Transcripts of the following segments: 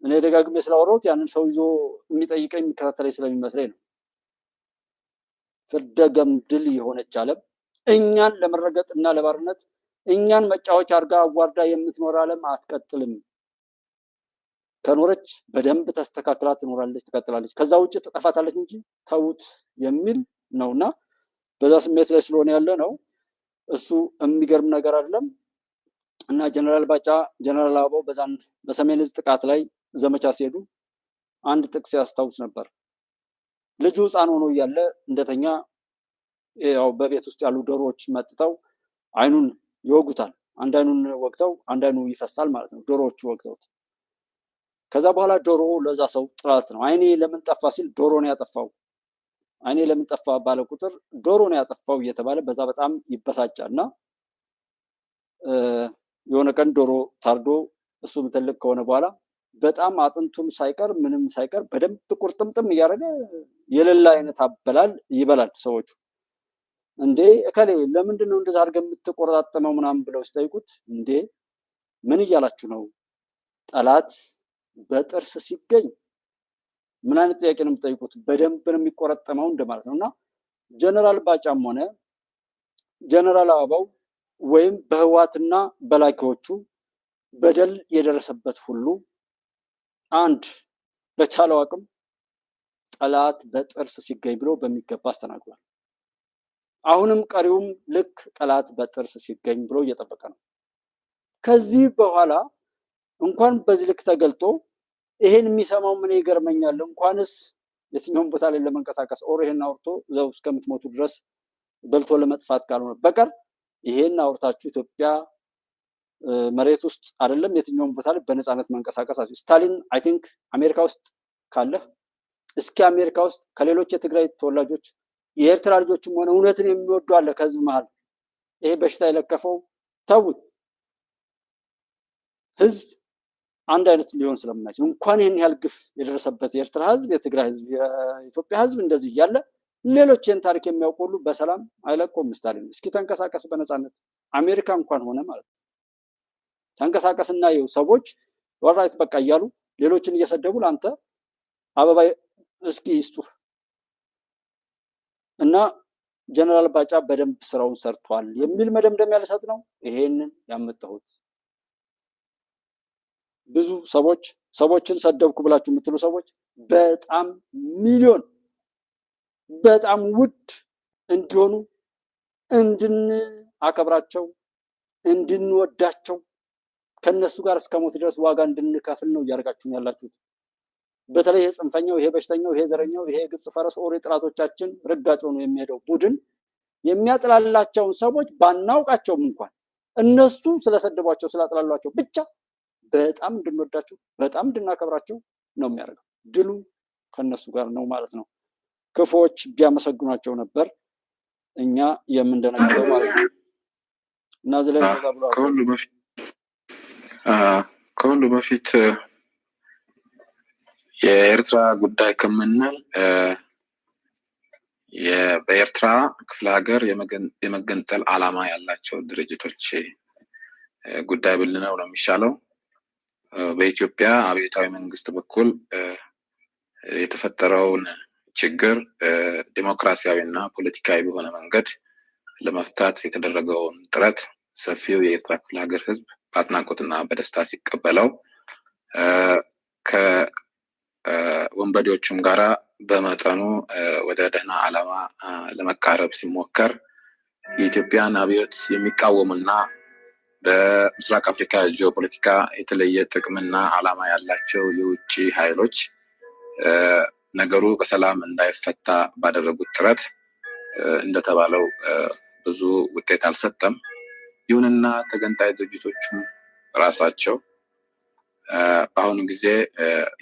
እኔ ደጋግሜ ስላወራሁት ያንን ሰው ይዞ የሚጠይቀኝ የሚከታተለኝ ስለሚመስለኝ ነው። ፍርደ ገምድል የሆነች ዓለም እኛን ለመረገጥና ለባርነት እኛን መጫወቻ አድርጋ አዋርዳ የምትኖር ዓለም አትቀጥልም። ከኖረች በደንብ ተስተካክላ ትኖራለች፣ ትቀጥላለች። ከዛ ውጭ ትጠፋታለች እንጂ ተውት የሚል ነውና በዛ ስሜት ላይ ስለሆነ ያለ ነው። እሱ የሚገርም ነገር አይደለም እና ጀነራል ባጫ ጀነራል አበባው በዛን በሰሜን ዕዝ ጥቃት ላይ ዘመቻ ሲሄዱ አንድ ጥቅስ ያስታውስ ነበር። ልጁ ሕፃን ሆኖ እያለ እንደተኛ ያው በቤት ውስጥ ያሉ ዶሮዎች መጥተው አይኑን ይወጉታል። አንድ አይኑን ወግተው አንድ አይኑ ይፈሳል ማለት ነው፣ ዶሮዎቹ ወግተውት። ከዛ በኋላ ዶሮ ለዛ ሰው ጥላት ነው። አይኔ ለምን ጠፋ ሲል ዶሮ ነው ያጠፋው፣ አይኔ ለምን ጠፋ ባለ ቁጥር ዶሮ ነው ያጠፋው እየተባለ በዛ በጣም ይበሳጫል እና የሆነ ቀን ዶሮ ታርዶ እሱም ትልቅ ከሆነ በኋላ በጣም አጥንቱን ሳይቀር ምንም ሳይቀር በደንብ ቁርጥምጥም እያደረገ የሌላ አይነት አበላል ይበላል። ሰዎቹ እንዴ እከሌ ለምንድን ነው እንደዛ አድርገህ የምትቆራጠመው ምናምን ብለው ሲጠይቁት እንዴ ምን እያላችሁ ነው? ጠላት በጥርስ ሲገኝ ምን አይነት ጥያቄ ነው የምትጠይቁት? በደንብ ነው የሚቆረጠመው እንደማለት ነው። እና ጀነራል ባጫም ሆነ ጀነራል አበባው ወይም በህዋትና በላኪዎቹ በደል የደረሰበት ሁሉ አንድ በቻለው አቅም ጠላት በጥርስ ሲገኝ ብሎ በሚገባ አስተናግዷል። አሁንም ቀሪውም ልክ ጠላት በጥርስ ሲገኝ ብሎ እየጠበቀ ነው። ከዚህ በኋላ እንኳን በዚህ ልክ ተገልጦ ይሄን የሚሰማው ምን ይገርመኛል፣ እንኳንስ የትኛውም ቦታ ላይ ለመንቀሳቀስ ኦር ይሄን አውርቶ ዘው እስከምትሞቱ ድረስ በልቶ ለመጥፋት ካልሆነ በቀር ይሄን አውርታችሁ ኢትዮጵያ መሬት ውስጥ አይደለም የትኛውም ቦታ ላይ በነፃነት መንቀሳቀስ ስታሊን አይ ቲንክ አሜሪካ ውስጥ ካለህ እስኪ አሜሪካ ውስጥ ከሌሎች የትግራይ ተወላጆች የኤርትራ ልጆችም ሆነ እውነትን የሚወዱ አለ ከህዝብ መሀል ይሄ በሽታ የለከፈው ተውት። ህዝብ አንድ አይነት ሊሆን ስለማይችል እንኳን ይህን ያህል ግፍ የደረሰበት የኤርትራ ህዝብ፣ የትግራይ ህዝብ፣ የኢትዮጵያ ህዝብ እንደዚህ እያለ ሌሎች ይህን ታሪክ የሚያውቁ ሁሉ በሰላም አይለቁም። ስታሊን እስኪ ተንቀሳቀስ በነፃነት አሜሪካ እንኳን ሆነ ማለት ነው። ተንቀሳቀስና ይኸው ሰዎች ወራይት በቃ እያሉ ሌሎችን እየሰደቡ ለአንተ አበባ እስኪ ይስጡ እና ጀነራል ባጫ በደንብ ስራውን ሰርቷል የሚል መደምደሚያ ልሰጥ ነው ይሄንን ያመጣሁት። ብዙ ሰዎችን ሰደብኩ ብላችሁ የምትሉ ሰዎች በጣም ሚሊዮን በጣም ውድ እንዲሆኑ እንድናከብራቸው እንድንወዳቸው ከነሱ ጋር እስከ ሞት ድረስ ዋጋ እንድንከፍል ነው እያደረጋችሁን ያላችሁት። በተለይ ይሄ ጽንፈኛው፣ ይሄ በሽተኛው፣ ይሄ ዘረኛው፣ ይሄ ግብጽ ፈረስ ኦሬ ጥላቶቻችን ርጋጭ ሆኖ የሚሄደው ቡድን የሚያጥላላቸውን ሰዎች ባናውቃቸውም እንኳን እነሱ ስለሰደቧቸው ስላጥላሏቸው ብቻ በጣም እንድንወዳቸው በጣም እንድናከብራቸው ነው የሚያደርገው። ድሉ ከነሱ ጋር ነው ማለት ነው። ክፉዎች ቢያመሰግኗቸው ነበር እኛ የምንደነግጠው ማለት ነው። እና ዝለ ከሁሉ በፊት የኤርትራ ጉዳይ ከምንል በኤርትራ ክፍለ ሀገር የመገንጠል ዓላማ ያላቸው ድርጅቶች ጉዳይ ብልነው ነው የሚሻለው። በኢትዮጵያ አብዮታዊ መንግስት በኩል የተፈጠረውን ችግር ዲሞክራሲያዊና ፖለቲካዊ በሆነ መንገድ ለመፍታት የተደረገውን ጥረት ሰፊው የኤርትራ ክፍለ ሀገር ህዝብ በአድናቆትና በደስታ ሲቀበለው ከወንበዴዎቹም ጋራ በመጠኑ ወደ ደህና ዓላማ ለመቃረብ ሲሞከር የኢትዮጵያን አብዮት የሚቃወሙና በምስራቅ አፍሪካ ጂኦፖለቲካ የተለየ ጥቅምና ዓላማ ያላቸው የውጭ ኃይሎች ነገሩ በሰላም እንዳይፈታ ባደረጉት ጥረት እንደተባለው ብዙ ውጤት አልሰጠም። ይሁንና ተገንጣይ ድርጅቶቹም ራሳቸው በአሁኑ ጊዜ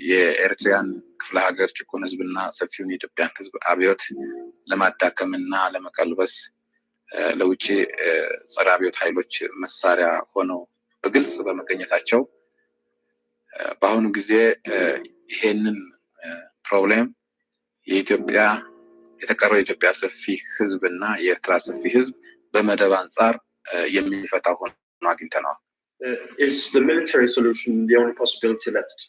የኤርትራን ክፍለ ሀገር ጭቁን ህዝብና ሰፊውን የኢትዮጵያን ህዝብ አብዮት ለማዳከምና ለመቀልበስ ለውጭ ጸረ አብዮት ኃይሎች መሳሪያ ሆነው በግልጽ በመገኘታቸው በአሁኑ ጊዜ ይሄንን ፕሮብሌም የኢትዮጵያ የተቀረው የኢትዮጵያ ሰፊ ህዝብና የኤርትራ ሰፊ ህዝብ በመደብ አንጻር የሚፈታ ሆኖ አግኝተነዋል። Is the military solution the only possibility left?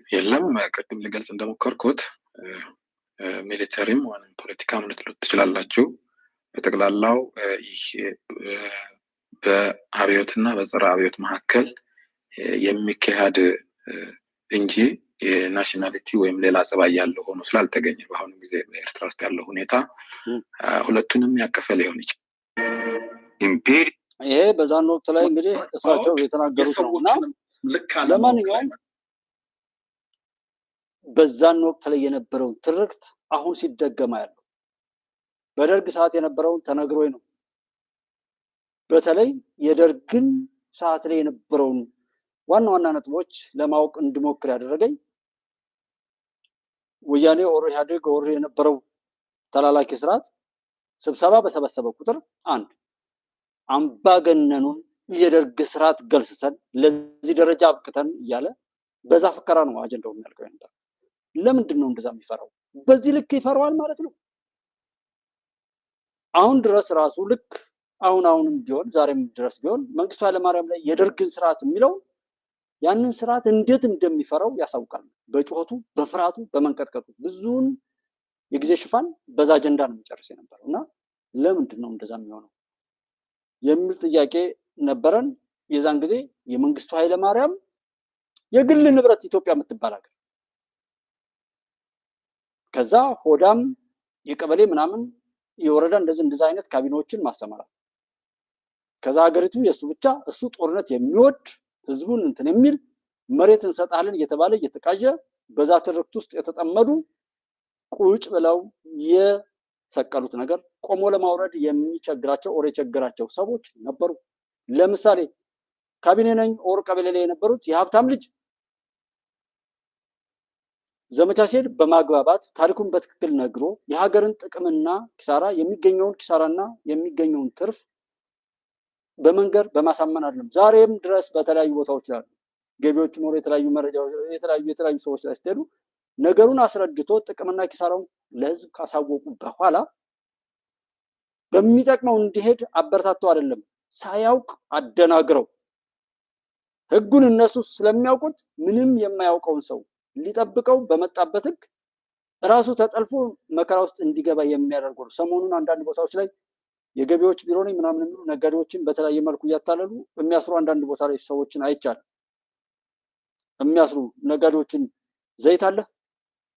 የለም ቅድም ልገልጽ እንደሞከርኩት ሚሊተሪም ወይም ፖለቲካም ልትሉት ትችላላችሁ። በጠቅላላው ይህ በአብዮትና በጸረ አብዮት መካከል የሚካሄድ እንጂ የናሽናሊቲ ወይም ሌላ ጸባይ ያለው ሆኖ ስላልተገኘ በአሁኑ ጊዜ በኤርትራ ውስጥ ያለው ሁኔታ ሁለቱንም ያቀፈ ሊሆን ይችላል። ይሄ በዛን ወቅት ላይ እንግዲህ እሳቸው የተናገሩት ነውና ለማንኛውም በዛን ወቅት ላይ የነበረውን ትርክት አሁን ሲደገማ ያለው በደርግ ሰዓት የነበረውን ተነግሮኝ ነው። በተለይ የደርግን ሰዓት ላይ የነበረውን ዋና ዋና ነጥቦች ለማወቅ እንድሞክር ያደረገኝ ወያኔ ኦር ኢህአዴግ ኦር የነበረው ተላላኪ ስርዓት ስብሰባ በሰበሰበ ቁጥር አንድ አምባገነኑን የደርግ ስርዓት ገልስሰን ለዚህ ደረጃ አብቅተን እያለ በዛ ፍከራ ነው አጀንዳው የሚያልቀው ነበር። ለምንድን ነው እንደዛ የሚፈራው? በዚህ ልክ ይፈራዋል ማለት ነው። አሁን ድረስ ራሱ ልክ አሁንም ቢሆን ዛሬም ድረስ ቢሆን መንግስቱ ኃይለማርያም ላይ የደርግን ስርዓት የሚለው ያንን ስርዓት እንዴት እንደሚፈራው ያሳውቃል። በጩኸቱ፣ በፍርሃቱ፣ በመንቀጥቀጡ ብዙውን የጊዜ ሽፋን በዛ አጀንዳ ነው የሚጨርስ የነበረው እና ለምንድን ነው እንደዛ የሚሆነው የሚል ጥያቄ ነበረን። የዛን ጊዜ የመንግስቱ ኃይለማርያም የግል ንብረት ኢትዮጵያ የምትባል ሀገር ከዛ ሆዳም የቀበሌ ምናምን የወረዳ እንደዚህ አይነት ካቢኔዎችን ማሰማራት ከዛ ሀገሪቱ የእሱ ብቻ እሱ ጦርነት የሚወድ ህዝቡን እንትን የሚል መሬት እንሰጣለን እየተባለ እየተቃዠ በዛ ትርክት ውስጥ የተጠመዱ ቁጭ ብለው የሰቀሉት ነገር ቆሞ ለማውረድ የሚቸግራቸው ኦር የቸገራቸው ሰዎች ነበሩ። ለምሳሌ ካቢኔ ነኝ ኦር ቀበሌ ላይ የነበሩት የሀብታም ልጅ ዘመቻ ሲሄድ በማግባባት ታሪኩን በትክክል ነግሮ የሀገርን ጥቅምና ኪሳራ የሚገኘውን ኪሳራና የሚገኘውን ትርፍ በመንገር በማሳመን አይደለም። ዛሬም ድረስ በተለያዩ ቦታዎች ላይ ገቢዎች ኖር የተለያዩ መረጃዎች የተለያዩ ሰዎች ላይ ስትሄዱ ነገሩን አስረድቶ ጥቅምና ኪሳራውን ለህዝብ ካሳወቁ በኋላ በሚጠቅመው እንዲሄድ አበረታተው አይደለም፣ ሳያውቅ አደናግረው ህጉን እነሱ ስለሚያውቁት ምንም የማያውቀውን ሰው ሊጠብቀው በመጣበት ህግ ራሱ ተጠልፎ መከራ ውስጥ እንዲገባ የሚያደርጉ ነው። ሰሞኑን አንዳንድ ቦታዎች ላይ የገቢዎች ቢሮ ነኝ ምናምን የሚሉ ነጋዴዎችን በተለያየ መልኩ እያታለሉ የሚያስሩ አንዳንድ ቦታ ላይ ሰዎችን አይቻልም። የሚያስሩ ነጋዴዎችን ዘይት አለ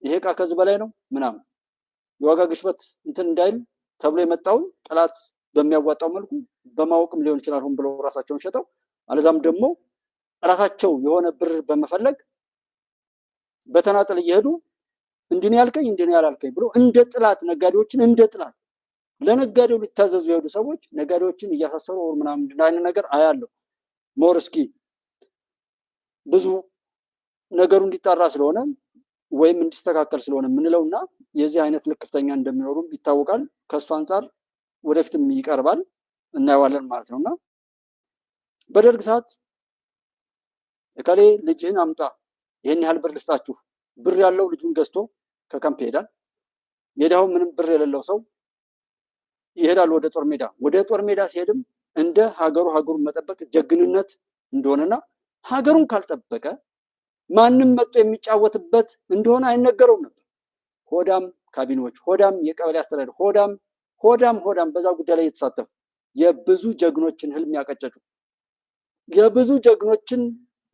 ይሄ እቃ ከዚህ በላይ ነው ምናምን የዋጋ ግሽበት እንትን እንዳይል ተብሎ የመጣውን ጠላት በሚያዋጣው መልኩ በማወቅም ሊሆን ይችላል ሆን ብለው ራሳቸውን ሸጠው አለዛም ደግሞ ራሳቸው የሆነ ብር በመፈለግ በተናጠል እየሄዱ እንዲህ ያልከኝ እንዲህ ያላልከኝ ብሎ እንደ ጥላት ነጋዴዎችን እንደ ጥላት ለነጋዴው ሊታዘዙ የሄዱ ሰዎች ነጋዴዎችን እያሳሰሩ ወር ምናምን አይነት ነገር አያለው። ሞር እስኪ ብዙ ነገሩ እንዲጣራ ስለሆነ ወይም እንዲስተካከል ስለሆነ የምንለውና የዚህ አይነት ልክፍተኛ እንደሚኖሩም ይታወቃል። ከሱ አንጻር ወደፊትም ይቀርባል እናየዋለን ማለት ነውና በደርግ ሰዓት እከሌ ልጅህን አምጣ ይሄን ያህል ብር ልስጣችሁ ብር ያለው ልጁን ገዝቶ ከካምፕ ይሄዳል። የዳው ምንም ብር የሌለው ሰው ይሄዳል ወደ ጦር ሜዳ። ወደ ጦር ሜዳ ሲሄድም እንደ ሀገሩን መጠበቅ ጀግንነት እንደሆነና ሀገሩን ካልጠበቀ ማንም መጥቶ የሚጫወትበት እንደሆነ አይነገረውም ነበር። ሆዳም ካቢኔዎች፣ ሆዳም የቀበሌ አስተዳደር፣ ሆዳም በዛ ጉዳይ ላይ የተሳተፉ የብዙ ጀግኖችን ህልም ያቀጨጩ የብዙ ጀግኖችን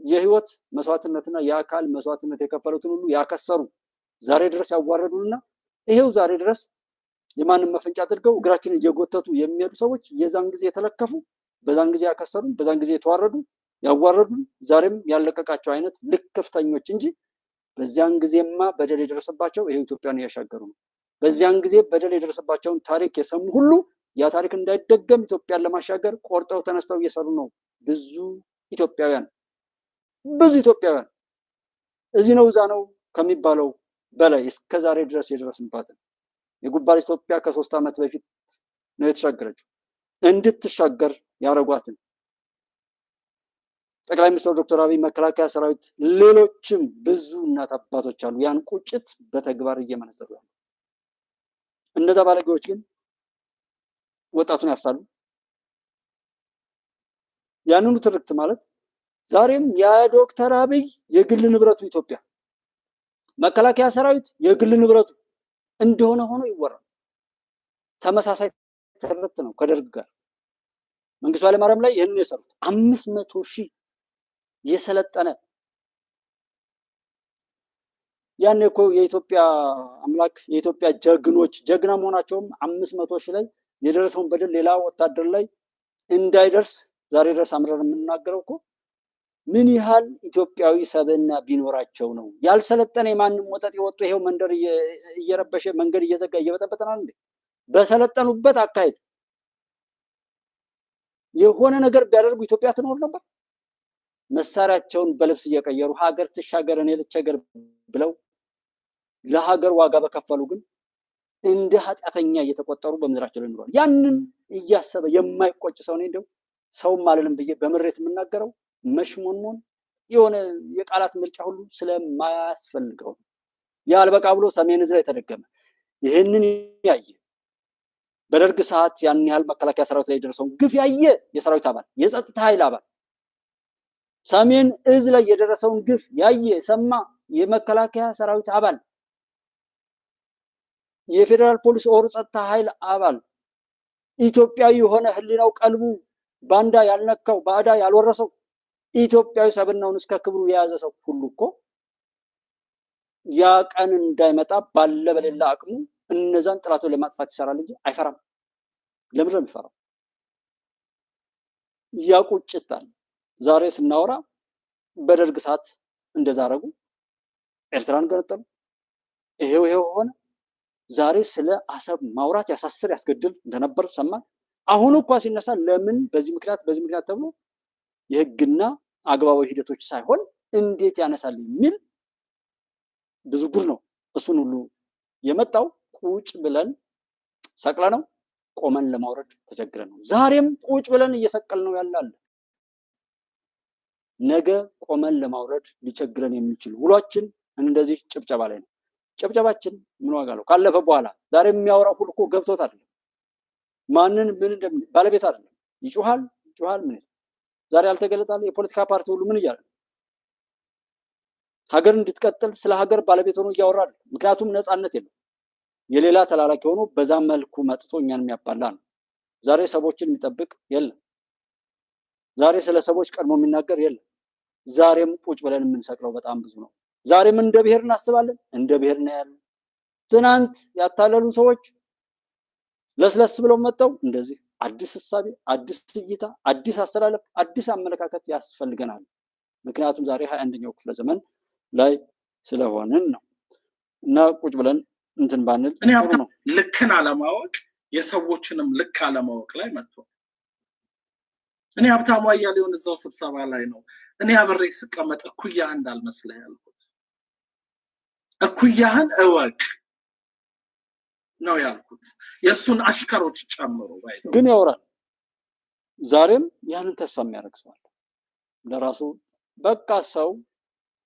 የህይወት መስዋዕትነትና የአካል መስዋዕትነት የከፈሉትን ሁሉ ያከሰሩ ዛሬ ድረስ ያዋረዱና ይሄው ዛሬ ድረስ የማንም መፈንጫ አድርገው እግራችንን እየጎተቱ የሚሄዱ ሰዎች የዛን ጊዜ የተለከፉ በዛን ጊዜ ያከሰሩ በዛን ጊዜ የተዋረዱ ያዋረዱ ዛሬም ያለቀቃቸው አይነት ልክፍተኞች እንጂ በዚያን ጊዜማ በደል የደረሰባቸው ይሄ ኢትዮጵያን እያሻገሩ ነው። በዚያን ጊዜ በደል የደረሰባቸውን ታሪክ የሰሙ ሁሉ ያ ታሪክ እንዳይደገም ኢትዮጵያን ለማሻገር ቆርጠው ተነስተው እየሰሩ ነው። ብዙ ኢትዮጵያውያን እዚህ ነው እዛ ነው ከሚባለው በላይ እስከዛሬ ድረስ የደረስንባትን የጉባኤ ኢትዮጵያ ከ3 ዓመት በፊት ነው የተሻገረችው። እንድትሻገር ያረጓትን ጠቅላይ ሚኒስትር ዶክተር አብይ፣ መከላከያ ሰራዊት፣ ሌሎችም ብዙ እናት አባቶች አሉ ያን ቁጭት በተግባር እየመነዘሩ ያሉ። እነዛ ባለጌዎች ግን ወጣቱን ያፍሳሉ። ያንኑ ትርክት ማለት ዛሬም የዶክተር አብይ የግል ንብረቱ ኢትዮጵያ መከላከያ ሰራዊት የግል ንብረቱ እንደሆነ ሆኖ ይወራል። ተመሳሳይ ትርክት ነው ከደርግ ጋር። መንግስቱ ኃይለማርያም ላይ ይህንን የሰሩት 500,000 የሰለጠነ ያኔ እኮ የኢትዮጵያ አምላክ የኢትዮጵያ ጀግኖች ጀግና መሆናቸውም 500,000 ላይ የደረሰውን በደል ሌላ ወታደር ላይ እንዳይደርስ ዛሬ ድረስ አምረን የምንናገረው እኮ ምን ያህል ኢትዮጵያዊ ሰብዕና ቢኖራቸው ነው። ያልሰለጠነ የማንም ወጠጥ የወጡ ይሄው መንደር እየረበሸ መንገድ እየዘጋ እየበጠበጠናል እንዴ? በሰለጠኑበት አካሄድ የሆነ ነገር ቢያደርጉ ኢትዮጵያ ትኖር ነበር? መሳሪያቸውን በልብስ እየቀየሩ ሀገር ትሻገር እኔ ልቸገር ብለው ለሀገር ዋጋ በከፈሉ ግን እንደ ኃጢአተኛ እየተቆጠሩ በምድራቸው ላይ ኖሯል። ያንን እያሰበ የማይቆጭ ሰው ነው እንደው ሰውም አልልም ብዬ በምሬት የምናገረው መሽሞንሞን የሆነ የቃላት ምርጫ ሁሉ ስለማያስፈልገው ያልበቃ ብሎ ሰሜን ዕዝ ላይ ተደገመ። ይህንን ያየ በደርግ ሰዓት ያን ያህል መከላከያ ሰራዊት ላይ የደረሰውን ግፍ ያየ የሰራዊት አባል የጸጥታ ኃይል አባል ሰሜን ዕዝ ላይ የደረሰውን ግፍ ያየ ሰማ የመከላከያ ሰራዊት አባል የፌዴራል ፖሊስ ኦር ጸጥታ ኃይል አባል ኢትዮጵያዊ የሆነ ህሊናው ቀልቡ ባንዳ ያልነካው ባዕዳ ያልወረሰው ኢትዮጵያዊ ሰብዕናውን እስከ ክብሩ የያዘ ሰው ሁሉ እኮ ያ ቀን እንዳይመጣ ባለ በሌላ አቅሙ እነዛን ጥላቶች ለማጥፋት ይሰራል እንጂ አይፈራም። ለምን ነው የሚፈራው? ያቁጭታል። ዛሬ ስናወራ በደርግ ሰዓት እንደዛ አደረጉ፣ ኤርትራን ገነጠሉ፣ ይሄው ሆነ። ዛሬ ስለ አሰብ ማውራት ያሳስር ያስገድል እንደነበር ሰማን። አሁን እንኳን ሲነሳ ለምን በዚህ ምክንያት ተብሎ የህግና አግባባዊ ሂደቶች ሳይሆን እንዴት ያነሳል የሚል ብዙ ጉድ ነው። እሱን ሁሉ የመጣው ቁጭ ብለን ሰቅለ ነው ቆመን ለማውረድ ተቸግረን ነው። ዛሬም ቁጭ ብለን እየሰቀል ነው ያላል። ነገ ቆመን ለማውረድ ሊቸግረን የሚችል ውሏችን እንደዚህ ጭብጨባ ላይ ነው። ጭብጨባችን ምን ዋጋ አለው? ካለፈ በኋላ ዛሬ የሚያወራው ሁሉ እኮ ገብቶት አይደለም። ማንን ምን ባለቤት አይደለም። ይጮሃል ምን ዛሬ ያልተገለጣለ የፖለቲካ ፓርቲ ሁሉ ምን እያለ ሀገር እንድትቀጥል ስለ ሀገር ባለቤት ሆኖ እያወራል። ምክንያቱም ነፃነት የለም። የሌላ ተላላኪ ሆኖ በዛ መልኩ መጥቶ እኛን የሚያባላ ነው። ዛሬ ሰዎችን የሚጠብቅ የለም። ዛሬ ስለ ሰዎች ቀድሞ የሚናገር የለም። ዛሬም ቁጭ ብለን የምንሰቅለው በጣም ብዙ ነው። ዛሬም እንደ ብሔር እናስባለን፣ እንደ ብሔር ነው ያለው። ትናንት ያታለሉ ሰዎች ለስለስ ብለው መጥተው እንደዚህ አዲስ ሐሳብ፣ አዲስ እይታ፣ አዲስ አስተላለፍ፣ አዲስ አመለካከት ያስፈልገናል። ምክንያቱም ዛሬ 21ኛው ክፍለ ዘመን ላይ ስለሆንን ነው። እና ቁጭ ብለን እንትን ባንል ጥሩ ነው። ልክን አለማወቅ የሰዎችንም ልክ አለማወቅ ላይ መጥቶ እኔ ሀብታሙ አያሌውን እዛው ስብሰባ ላይ ነው እኔ አብሬ ስቀመጥ እኩያህን እንዳልመስልህ ያልኩት። እኩያህን እወቅ ነው ያልኩት። የእሱን አሽከሮች ጨምሮ ግን ያወራል። ዛሬም ያንን ተስፋ የሚያደርግ ሰው አለ። ለራሱ በቃ ሰው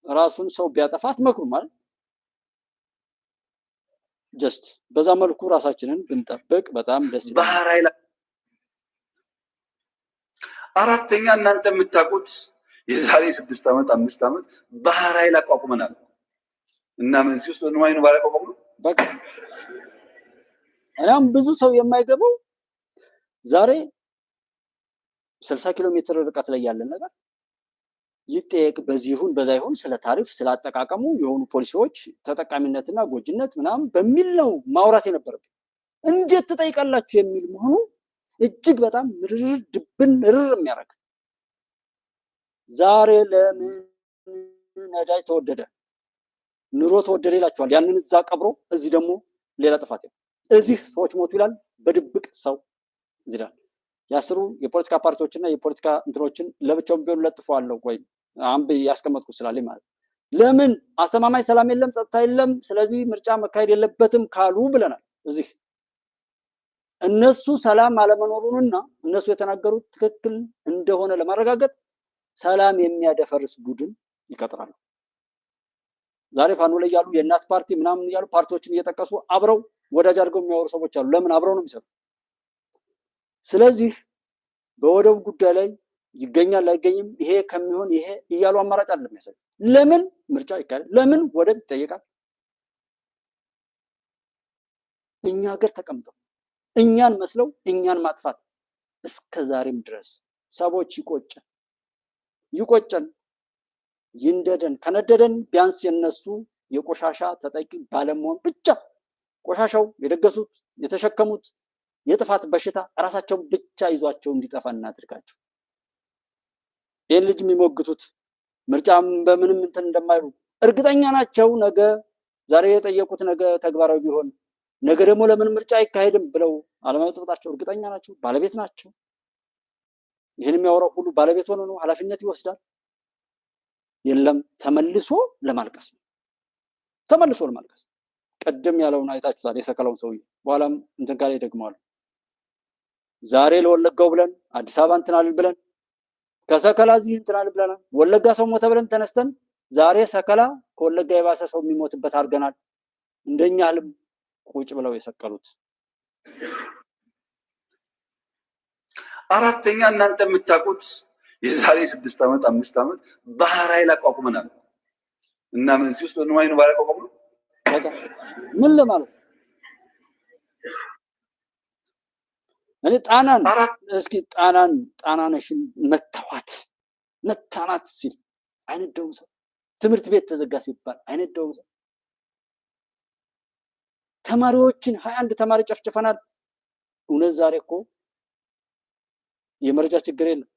ራሱን ሰው ቢያጠፋ አትመክሩም ማለት ጀስት በዛ መልኩ ራሳችንን ብንጠብቅ በጣም ደስ ይላል። ባህር ኃይል አራተኛ እናንተ የምታውቁት የዛሬ 6 ዓመት 5 ዓመት ባህር ኃይል አቋቁመናል እና ምን ሲውስ ነው ማይኑ ባህር አቋቁመ በቃ እናም ብዙ ሰው የማይገባው ዛሬ 60 ኪሎ ሜትር ርቀት ላይ ያለ ነገር ይጠየቅ በዚህ ይሁን በዛ ይሁን ስለ ታሪፍ ስለ አጠቃቀሙ የሆኑ ፖሊሲዎች ተጠቃሚነትና ጎጅነት ምናምን በሚል ነው ማውራት የነበረብን። እንዴት ትጠይቃላችሁ የሚል መሆኑ እጅግ በጣም ድብን ርር የሚያደርግ። ዛሬ ለምን ነዳጅ ተወደደ ኑሮ ተወደደ ይላችኋል። ያንን እዛ ቀብሮ እዚህ ደግሞ ሌላ ጥፋት ነው። እዚህ ሰዎች ሞቱ ይላል፣ በድብቅ ሰው ይላል። ያስሩ የፖለቲካ ፓርቲዎችና የፖለቲካ እንትኖችን ለብቻው ቢሆን ለጥፈዋለሁ ወይ አንብ ያስቀመጥኩ ስላለኝ ማለት ለምን አስተማማኝ ሰላም የለም ጸጥታ የለም ስለዚህ ምርጫ መካሄድ የለበትም ካሉ ብለናል። እዚህ እነሱ ሰላም አለመኖሩንና እነሱ የተናገሩት ትክክል እንደሆነ ለማረጋገጥ ሰላም የሚያደፈርስ ቡድን ይቀጥራሉ። ዛሬ ፋኖ ላይ ያሉ የእናት ፓርቲ ምናምን ያሉ ፓርቲዎችን እየጠቀሱ አብረው ወዳጅ አድርገው የሚያወሩ ሰዎች አሉ። ለምን አብረው ነው የሚሰሩ? ስለዚህ በወደብ ጉዳይ ላይ ይገኛል አይገኝም፣ ይሄ ከሚሆን ይሄ እያሉ አማራጭ አይደለም የሚያሳዩ። ለምን ምርጫ ይካሄዳል? ለምን ወደብ ይጠየቃል? እኛ ሀገር ተቀምጠው እኛን መስለው እኛን ማጥፋት እስከ ዛሬም ድረስ ሰዎች ይቆጨን፣ ይንደደን። ከነደደን ቢያንስ የነሱ የቆሻሻ ተጠቂ ባለመሆን ብቻ ቆሻሻው የደገሱት የተሸከሙት የጥፋት በሽታ ራሳቸውን ብቻ ይዟቸው እንዲጠፋ እናድርጋቸው። ይህን ልጅ የሚሞግቱት ምርጫም በምንም እንትን እንደማይሉ እርግጠኛ ናቸው። ነገ ዛሬ የጠየቁት ነገ ተግባራዊ ቢሆን ነገ ደግሞ ለምን ምርጫ አይካሄድም ብለው አለመጠጣቸው እርግጠኛ ናቸው። ባለቤት ናቸው። ይህን የሚያወራው ሁሉ ባለቤት ሆኖ ነው ኃላፊነት ይወስዳል። የለም ተመልሶ ለማልቀስ ነው። ተመልሶ ለማልቀስ ቅድም ያለውን አይታችሁታል። የሰከላውን ሰውዬ በኋላም እንትን ጋር ይደግመዋል። ዛሬ ለወለጋው ብለን አዲስ አበባ እንትናል ብለን ከሰከላ እዚህ እንትናል ብለናል። ወለጋ ሰው ሞተ ብለን ተነስተን ዛሬ ሰከላ ከወለጋ የባሰ ሰው የሚሞትበት አድርገናል። እንደኛ ህልም ቁጭ ብለው የሰቀሉት። አራተኛ እናንተ የምታውቁት የዛሬ 6 ዓመት 5 ዓመት ባህር ኃይል አቋቁመናል እና ምን እዚህ ውስጥ ነው ባህር አቋቁመ ነው ምን ለማለት ነው? እኔ ጣናን እስኪ ጣናነሽን መታናት ሲል አይነደውም ሰው። ትምህርት ቤት ተዘጋ ሲባል አይነደውም ሰው። ተማሪዎችን 21 ተማሪ ጨፍጭፈናል። እውነት ዛሬ እኮ የመረጃ ችግር የለም።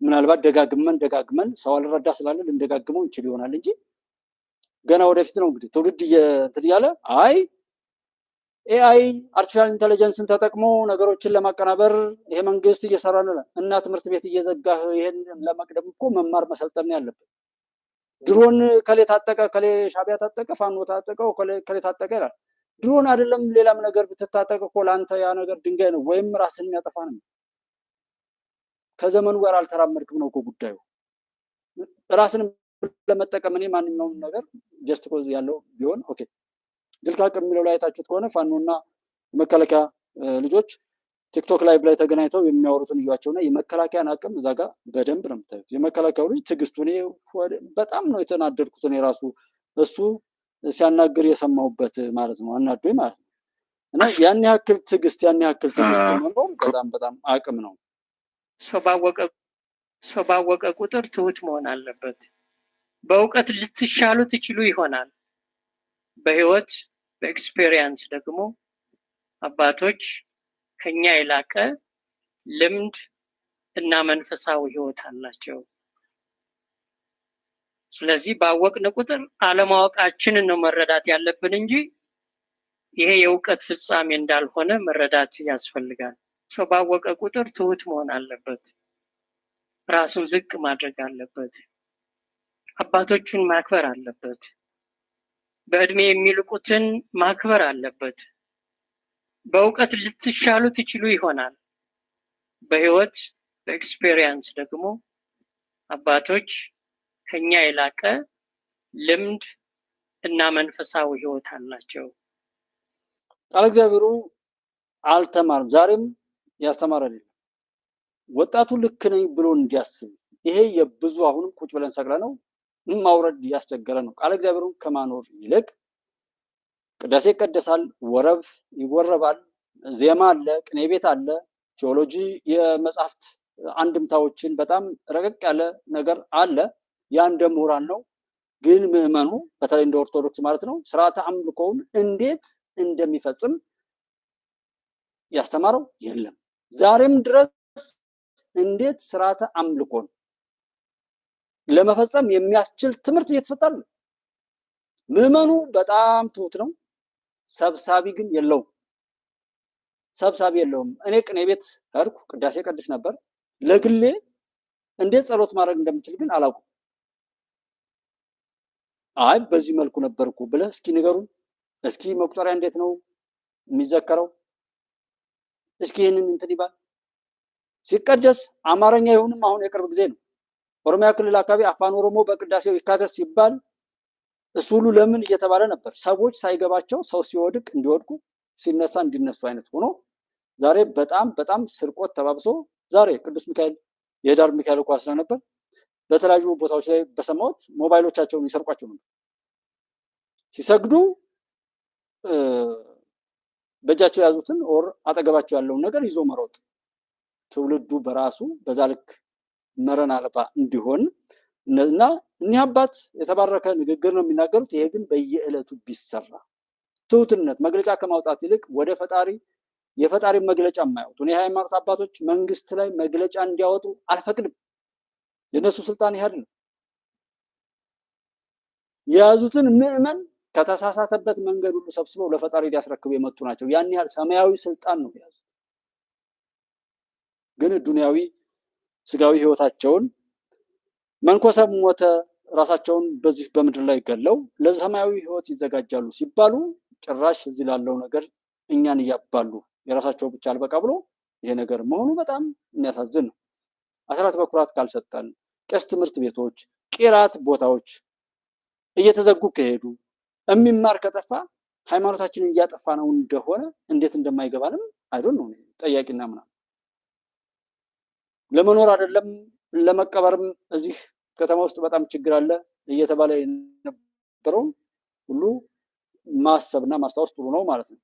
ምናልባት ደጋግመን ሰው አልረዳ ስላለ ልንደጋግመው እንችል ይሆናል እንጂ ገና ወደፊት ነው እንግዲህ ትውልድ እንትን እያለ አይ ኤአይ አርቲፊሻል ኢንተለጀንስን ተጠቅሞ ነገሮችን ለማቀናበር ይሄ መንግስት እየሰራ ነው እና ትምህርት ቤት እየዘጋ ይሄን ለመቅደም እኮ መማር መሰልጠን ያለበት። ድሮን ከሌ ታጠቀ፣ ከሌ ሻቢያ ታጠቀ፣ ፋኖ ታጠቀው፣ ከሌ ታጠቀ ይላል። ድሮን አይደለም ሌላም ነገር ብትታጠቅ እኮ ለአንተ ያ ነገር ድንጋይ ነው ወይም ራስን የሚያጠፋ ነው። ከዘመኑ ጋር አልተራመድክም ነው እኮ ጉዳዩ። ራስን ለመጠቀም እኔ ማንኛውም ነገር ጀስት ኮዝ ያለው ቢሆን ኦኬ። ድልቃቅ የሚለው ላይ አይታችሁት ከሆነ ፋኖና የመከላከያ ልጆች ቲክቶክ ላይቭ ላይ ተገናኝተው የሚያወሩትን እያቸውና የመከላከያን አቅም እዛ ጋር በደንብ ነው የምታዩት። የመከላከያው ልጅ ትዕግስቱ እኔ በጣም ነው የተናደድኩት። እኔ ራሱ እሱ ሲያናግር የሰማሁበት ማለት ነው፣ አናዶኝ ማለት ነው። እና ያን ያክል ትዕግስት መኖር በጣም አቅም ነው። ሰው ባወቀ ቁጥር ትሁት መሆን አለበት። በእውቀት ልትሻሉ ትችሉ ይሆናል። በህይወት በኤክስፔሪየንስ ደግሞ አባቶች ከኛ የላቀ ልምድ እና መንፈሳዊ ህይወት አላቸው። ስለዚህ ባወቅን ቁጥር አለማወቃችንን ነው መረዳት ያለብን እንጂ ይሄ የእውቀት ፍጻሜ እንዳልሆነ መረዳት ያስፈልጋል። ሰው ባወቀ ቁጥር ትሁት መሆን አለበት። ራሱን ዝቅ ማድረግ አለበት። አባቶቹን ማክበር አለበት። በእድሜ የሚልቁትን ማክበር አለበት። በእውቀት ልትሻሉ ትችሉ ይሆናል። በህይወት በኤክስፔሪየንስ ደግሞ አባቶች ከኛ የላቀ ልምድ እና መንፈሳዊ ህይወት አላቸው። ቃል እግዚአብሔሩ አልተማርም፣ ዛሬም ያስተማረን ወጣቱ ልክ ነኝ ብሎ እንዲያስብ። ይሄ የብዙ አሁንም ቁጭ ብለን ሰቅለ ነው ማውረድ ያስቸገረ ነው። ቃል እግዚአብሔሩን ከማኖር ይልቅ ቅዳሴ ይቀደሳል፣ ወረብ ይወረባል፣ ዜማ አለ፣ ቅኔ ቤት አለ፣ ቴዎሎጂ የመጽሐፍት አንድምታዎችን በጣም ረቀቅ ያለ ነገር አለ። ያ እንደ ምሁራን ነው። ግን ምዕመኑ በተለይ እንደ ኦርቶዶክስ ማለት ነው ስርዓተ አምልኮውን እንዴት እንደሚፈጽም ያስተማረው የለም። ዛሬም ድረስ እንዴት ስርዓተ አምልኮን ለመፈጸም የሚያስችል ትምህርት እየተሰጠ ነው። ምዕመኑ በጣም ትሁት ነው። ሰብሳቢ ግን የለውም። እኔ ቅኔ ቤት ሄድኩ፣ ቅዳሴ ቀድስ ነበር። ለግሌ እንዴት ጸሎት ማድረግ እንደምችል ግን አላውቅም። አይ በዚህ መልኩ ነበርኩ ብለህ እስኪ ንገሩን። እስኪ መቁጠሪያ እንዴት ነው የሚዘከረው? እስኪ ይህንን እንትን ይባል። ሲቀደስ አማርኛ ይሁንም አሁን የቅርብ ጊዜ ነው። ኦሮሚያ ክልል አካባቢ አፋን ኦሮሞ በቅዳሴው ይካተት ሲባል እሱ ሁሉ ለምን እየተባለ ነበር። ሰዎች ሳይገባቸው ሰው ሲወድቅ እንዲወድቁ ሲነሳ እንዲነሱ አይነት ሆኖ ዛሬ በጣም ስርቆት ተባብሶ ዛሬ ቅዱስ ሚካኤል የዳር ሚካኤል ኳስ ስለነበር በተለያዩ ቦታዎች ላይ በሰማሁት ሞባይሎቻቸውን ይሰርቋቸው ነበር። ሲሰግዱ በእጃቸው የያዙትን ኦር አጠገባቸው ያለውን ነገር ይዞ መሮጥ ትውልዱ በራሱ በዛ ልክ መረን አልባ እንዲሆን እና እኒህ አባት የተባረከ ንግግር ነው የሚናገሩት። ይሄ ግን በየዕለቱ ቢሰራ ትሁትነት መግለጫ ከማውጣት ይልቅ ወደ ፈጣሪ የፈጣሪ መግለጫ የማያወጡ የሃይማኖት አባቶች መንግስት ላይ መግለጫ እንዲያወጡ አልፈቅድም። የነሱ ስልጣን ይሄ አይደለም። የያዙትን ምዕመን ከተሳሳተበት መንገድ ሁሉ ሰብስበው ለፈጣሪ ሊያስረክቡ የመጡ ናቸው። ያን ያህል ሰማያዊ ስልጣን ነው የያዙት። ግን ዱንያዊ ስጋዊ ህይወታቸውን መንኮሰብ ሞተ ራሳቸውን በዚህ በምድር ላይ ገለው ለሰማያዊ ህይወት ይዘጋጃሉ ሲባሉ ጭራሽ እዚህ ላለው ነገር እኛን እያባሉ የራሳቸው ብቻ አልበቃ ብሎ ይሄ ነገር መሆኑ በጣም የሚያሳዝን ነው። አስራት በኩራት ካልሰጠን ቄስ ትምህርት ቤቶች፣ ቂራት ቦታዎች እየተዘጉ ከሄዱ የሚማር ከጠፋ ሃይማኖታችንን እያጠፋ ነው እንደሆነ እንዴት እንደማይገባንም አይዶን ነው ጠያቂና ምናምን ለመኖር አይደለም ለመቀበርም እዚህ ከተማ ውስጥ በጣም ችግር አለ እየተባለ የነበረው ሁሉ ማሰብና ማስታወስ ጥሩ ነው ማለት ነው።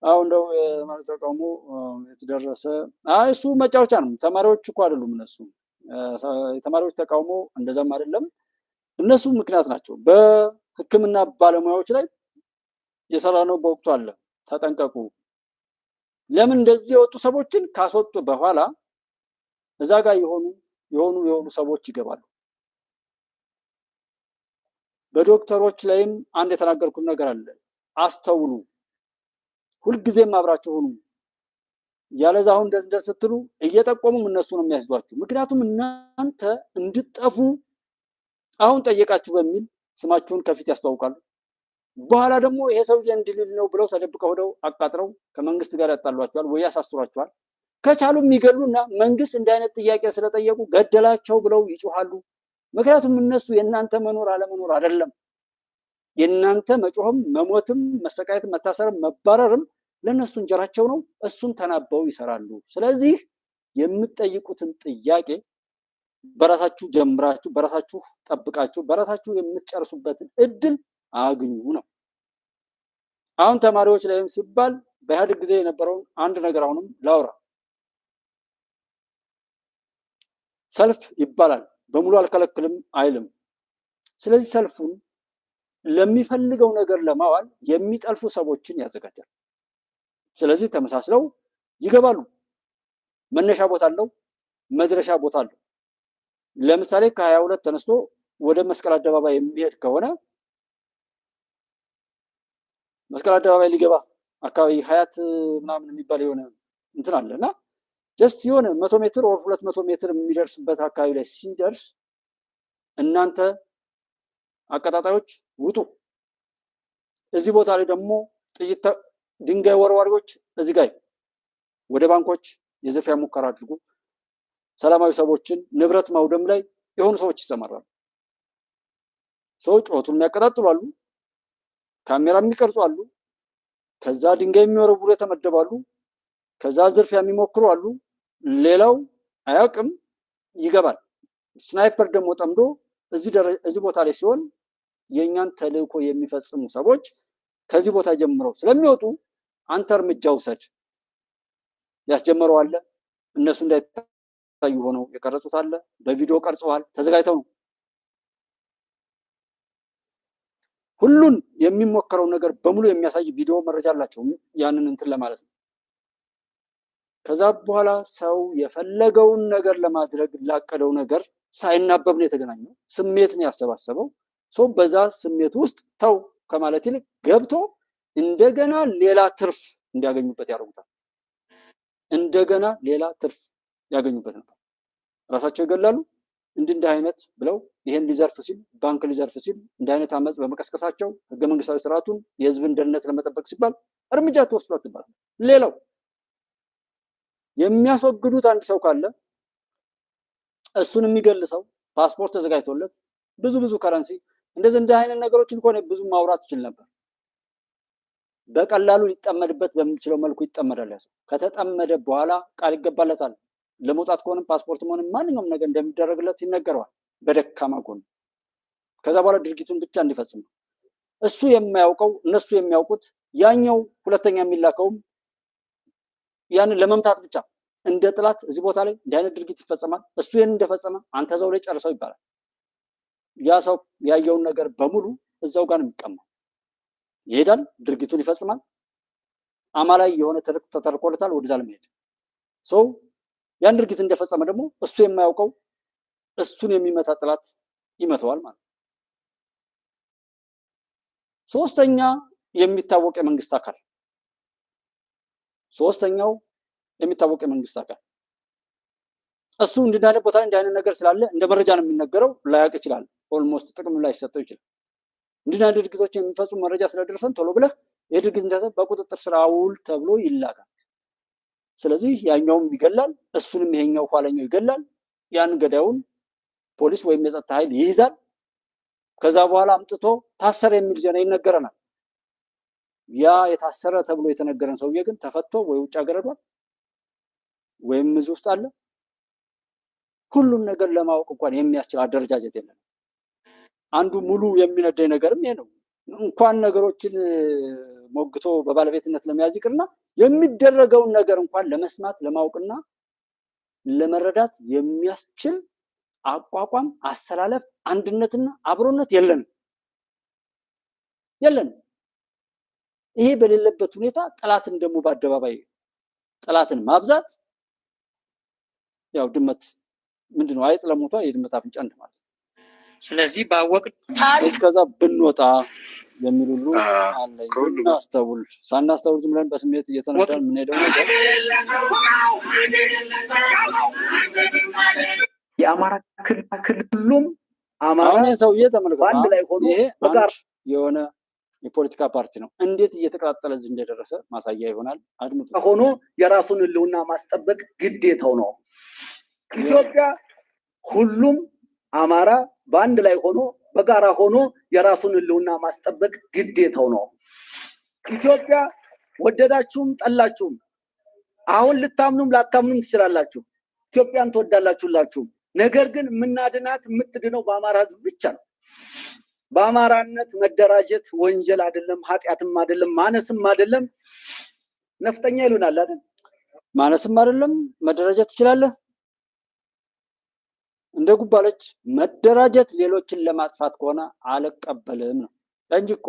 አሁን እንደው ማለት ተቃውሞ የተደረሰ እሱ መጫወቻ ነው። ተማሪዎች እኮ አይደሉም እነሱ የተማሪዎች ተቃውሞ እንደዛም አይደለም። እነሱ ምክንያት ናቸው። በሕክምና ባለሙያዎች ላይ የሰራነው በወቅቱ አለ። ተጠንቀቁ። ለምን እንደዚህ የወጡ ሰዎችን ካስወጡ በኋላ እዛ ጋር የሆኑ ሰዎች ይገባሉ። በዶክተሮች ላይም አንድ የተናገርኩት ነገር አለ። አስተውሉ። ሁልጊዜም አብራችሁ ሆኑ። ያለዛ አሁን እንደዚህ ስትሉ እየጠቆሙም እነሱ ነው የሚያስዷችሁ። ምክንያቱም እናንተ እንድትጠፉ አሁን ጠየቃችሁ በሚል ስማችሁን ከፊት ያስተዋውቃሉ። በኋላ ደግሞ ይሄ ሰውዬ እንድልል ነው ብለው ተደብቀው ሄደው አቃጥረው ከመንግስት ጋር ያጣሏቸዋል ወይ ያሳስሯቸዋል። ከቻሉ የሚገሉና መንግስት እንዲህ አይነት ጥያቄ ስለጠየቁ ገደላቸው ብለው ይጮሃሉ። ምክንያቱም እነሱ የእናንተ መኖር አለመኖር አይደለም። የእናንተ መጮህም መሞትም መሰቃየትም መታሰርም መባረርም ለነሱ እንጀራቸው ነው። እሱን ተናበው ይሰራሉ። ስለዚህ የምትጠይቁትን ጥያቄ በራሳችሁ ጀምራችሁ በራሳችሁ ጠብቃችሁ በራሳችሁ የምትጨርሱበትን እድል አግኙ ነው። አሁን ተማሪዎች ላይም ሲባል በኢህአዴግ ጊዜ የነበረውን አንድ ነገር አሁንም ላውራ። ሰልፍ ይባላል። በሙሉ አልከለክልም አይልም። ስለዚህ ሰልፉን ለሚፈልገው ነገር ለማዋል የሚጠልፉ ሰዎችን ያዘጋጃል። ስለዚህ ተመሳስለው ይገባሉ። መነሻ ቦታ አለው፣ መድረሻ ቦታ አለው። ለምሳሌ ከ22 ተነስቶ ወደ መስቀል አደባባይ የሚሄድ ከሆነ መስቀል አደባባይ ሊገባ አካባቢ ሀያት ምናምን የሚባል የሆነ እንትን አለና ጀስት የሆነ 100 ሜትር ወር 200 ሜትር የሚደርስበት አካባቢ ላይ ሲደርስ እናንተ አቀጣጣዮች ውጡ። እዚህ ቦታ ላይ ደግሞ ጥይት ድንጋይ ወርዋሪዎች እዚህ ጋር ወደ ባንኮች የዝርፊያ ሙከራ አድርጉ። ሰላማዊ ሰዎችን ንብረት ማውደም ላይ የሆኑ ሰዎች ይሰማራሉ። ሰዎች ጩኸቱን የሚያቀጣጥሉ አሉ፣ ካሜራ የሚቀርጹ አሉ፣ ከዛ ድንጋይ የሚወረውሩ የተመደባሉ፣ ከዛ ዝርፊያ የሚሞክሩ አሉ። ሌላው አያውቅም ይገባል። ስናይፐር ደግሞ ጠምዶ እዚህ ቦታ ላይ ሲሆን የኛን ተልእኮ የሚፈጽሙ ሰዎች ከዚህ ቦታ ጀምረው ስለሚወጡ አንተ እርምጃ ውሰድ። ያስጀመረው አለ፣ እነሱ እንዳይታዩ ሆነው የቀረጹት አለ፣ በቪዲዮ ቀርጸዋል፣ ተዘጋጅተው ነው። ሁሉን የሚሞከረው ነገር በሙሉ የሚያሳይ ቪዲዮ መረጃ አላቸው፣ ያንን እንትን ለማለት ነው። ከዛ በኋላ ሰው የፈለገውን ነገር ለማድረግ ላቀደው ነገር ሳይናበብ ነው የተገናኘው። ስሜት ነው ያሰባሰበው። ሰው በዛ ስሜት ውስጥ ተው ከማለት ይልቅ ገብቶ እንደገና ሌላ ትርፍ እንዲያገኙበት ያደርጉታል። እንደገና ሌላ ትርፍ ያገኙበት ነበር። ራሳቸው ይገላሉ። እንዲህ አይነት ብለው ይሄን ሊዘርፍ ሲል ባንክ ሊዘርፍ ሲል እንዲህ አይነት አመፅ በመቀስቀሳቸው ህገ መንግስታዊ ስርዓቱን የህዝብን ደህንነት ለመጠበቅ ሲባል እርምጃ ተወስዷል ይባላል። ሌላው የሚያስወግዱት አንድ ሰው ካለ እሱን የሚገል ሰው ፓስፖርት ተዘጋጅቶለት ብዙ ከረንሲ እንደዚህ አይነት ነገሮችን እንኳን ብዙ ማውራት ይችል ነበር። በቀላሉ ሊጠመድበት በሚችለው መልኩ ይጠመዳል። ያሰው ከተጠመደ በኋላ ቃል ይገባለታል። ለመውጣት ከሆነም ፓስፖርትም ሆነ ማንኛውም ነገር እንደሚደረግለት ይነገረዋል በደካማ ጎን። ከዛ በኋላ ድርጊቱን ብቻ እንዲፈጽም ነው። እሱ የማያውቀው እነሱ የሚያውቁት ያኛው ሁለተኛ የሚላከውም ያንን ለመምታት ብቻ እንደ ጥላት እዚህ ቦታ ላይ እንዲህ አይነት ድርጊት ይፈጸማል፣ እሱ ይህን እንደፈጸመ አንተ እዛው ላይ ጨርሰው ይባላል። ያ ሰው ያየውን ነገር በሙሉ እዛው ጋር ነው የሚቀማው። ይሄዳል፣ ድርጊቱን ይፈጽማል። አማላይ የሆነ ተተርኮለታል ወደዛ ለመሄድ ሰው ያን ድርጊት እንደፈጸመ ደግሞ እሱ የማያውቀው እሱን የሚመታ ጥላት ይመተዋል ማለት ነው። ሶስተኛ የሚታወቅ የመንግስት አካል ሶስተኛው የሚታወቅ የመንግስት አካል እሱ እንድናለ ቦታ እንዲህ አይነት ነገር ስላለ እንደ መረጃ ነው የሚነገረው፣ ላያውቅ ይችላል። ኦልሞስት ጥቅም ላይ ሰጠው ይችላል። እንዲህ አይነት ድርጊቶችን የሚፈጽሙ መረጃ ስለደረሰን ቶሎ ብለህ የድርጊት እንደሰ በቁጥጥር ስር አውል ተብሎ ይላካል። ስለዚህ ያኛውም ይገላል፣ እሱንም ይሄኛው ኋለኛው ይገላል። ያን ገዳዩን ፖሊስ ወይም የጸጥታ ኃይል ይይዛል። ከዛ በኋላ አምጥቶ ታሰረ የሚል ዜና ይነገረናል። ያ የታሰረ ተብሎ የተነገረን ሰውዬ ግን ተፈቶ ወይ ውጭ ሀገር ሄዷል ወይም እዚህ ውስጥ አለ። ሁሉም ነገር ለማወቅ እንኳን የሚያስችል አደረጃጀት የለም። አንዱ ሙሉ የሚነደኝ ነገርም ይሄ ነው። እንኳን ነገሮችን ሞግቶ በባለቤትነት ለመያዝ ይቅርና የሚደረገውን ነገር እንኳን ለመስማት ለማወቅና ለመረዳት የሚያስችል አቋቋም፣ አሰላለፍ፣ አንድነትና አብሮነት የለንም። ይሄ በሌለበት ሁኔታ ጠላትን ደግሞ በአደባባይ ጠላትን ማብዛት ያው ድመት ምንድነው አይጥ ለሞቷ የድመት አፍንጫ እንደማለት። ስለዚህ ባወቅ እስከዛ ብንወጣ የሚል ሁሉ አለ። እናስተውል። ሳናስተውል ዝም ብለን በስሜት እየተነዳን የምንሄደው ነገር የአማራ ክልሉም አማራ ሰውዬ ተመልከቱ። አንድ ላይ ሆኖ ይሄ የሆነ የፖለቲካ ፓርቲ ነው። እንዴት እየተቀጣጠለ እዚህ እንደደረሰ ማሳያ ይሆናል። አድምጡ። ሆኖ የራሱን ህልውና ማስጠበቅ ግዴታው ነው። ኢትዮጵያ ሁሉም አማራ በአንድ ላይ ሆኖ በጋራ ሆኖ የራሱን ህልውና ማስጠበቅ ግዴታው ነው። ኢትዮጵያ ወደዳችሁም ጠላችሁም፣ አሁን ልታምኑም ላታምኑም ትችላላችሁ፣ ኢትዮጵያን ትወዳላችሁላችሁም። ነገር ግን የምናድናት የምትድነው በአማራ ህዝብ ብቻ ነው። በአማራነት መደራጀት ወንጀል አይደለም፣ ኃጢአትም አይደለም፣ ማነስም አይደለም። ነፍጠኛ ይሉናል አይደል? ማነስም አይደለም። መደራጀት ትችላለህ። እንደ ጉባለች መደራጀት ሌሎችን ለማጥፋት ከሆነ አልቀበልም ነው እንጂ እኮ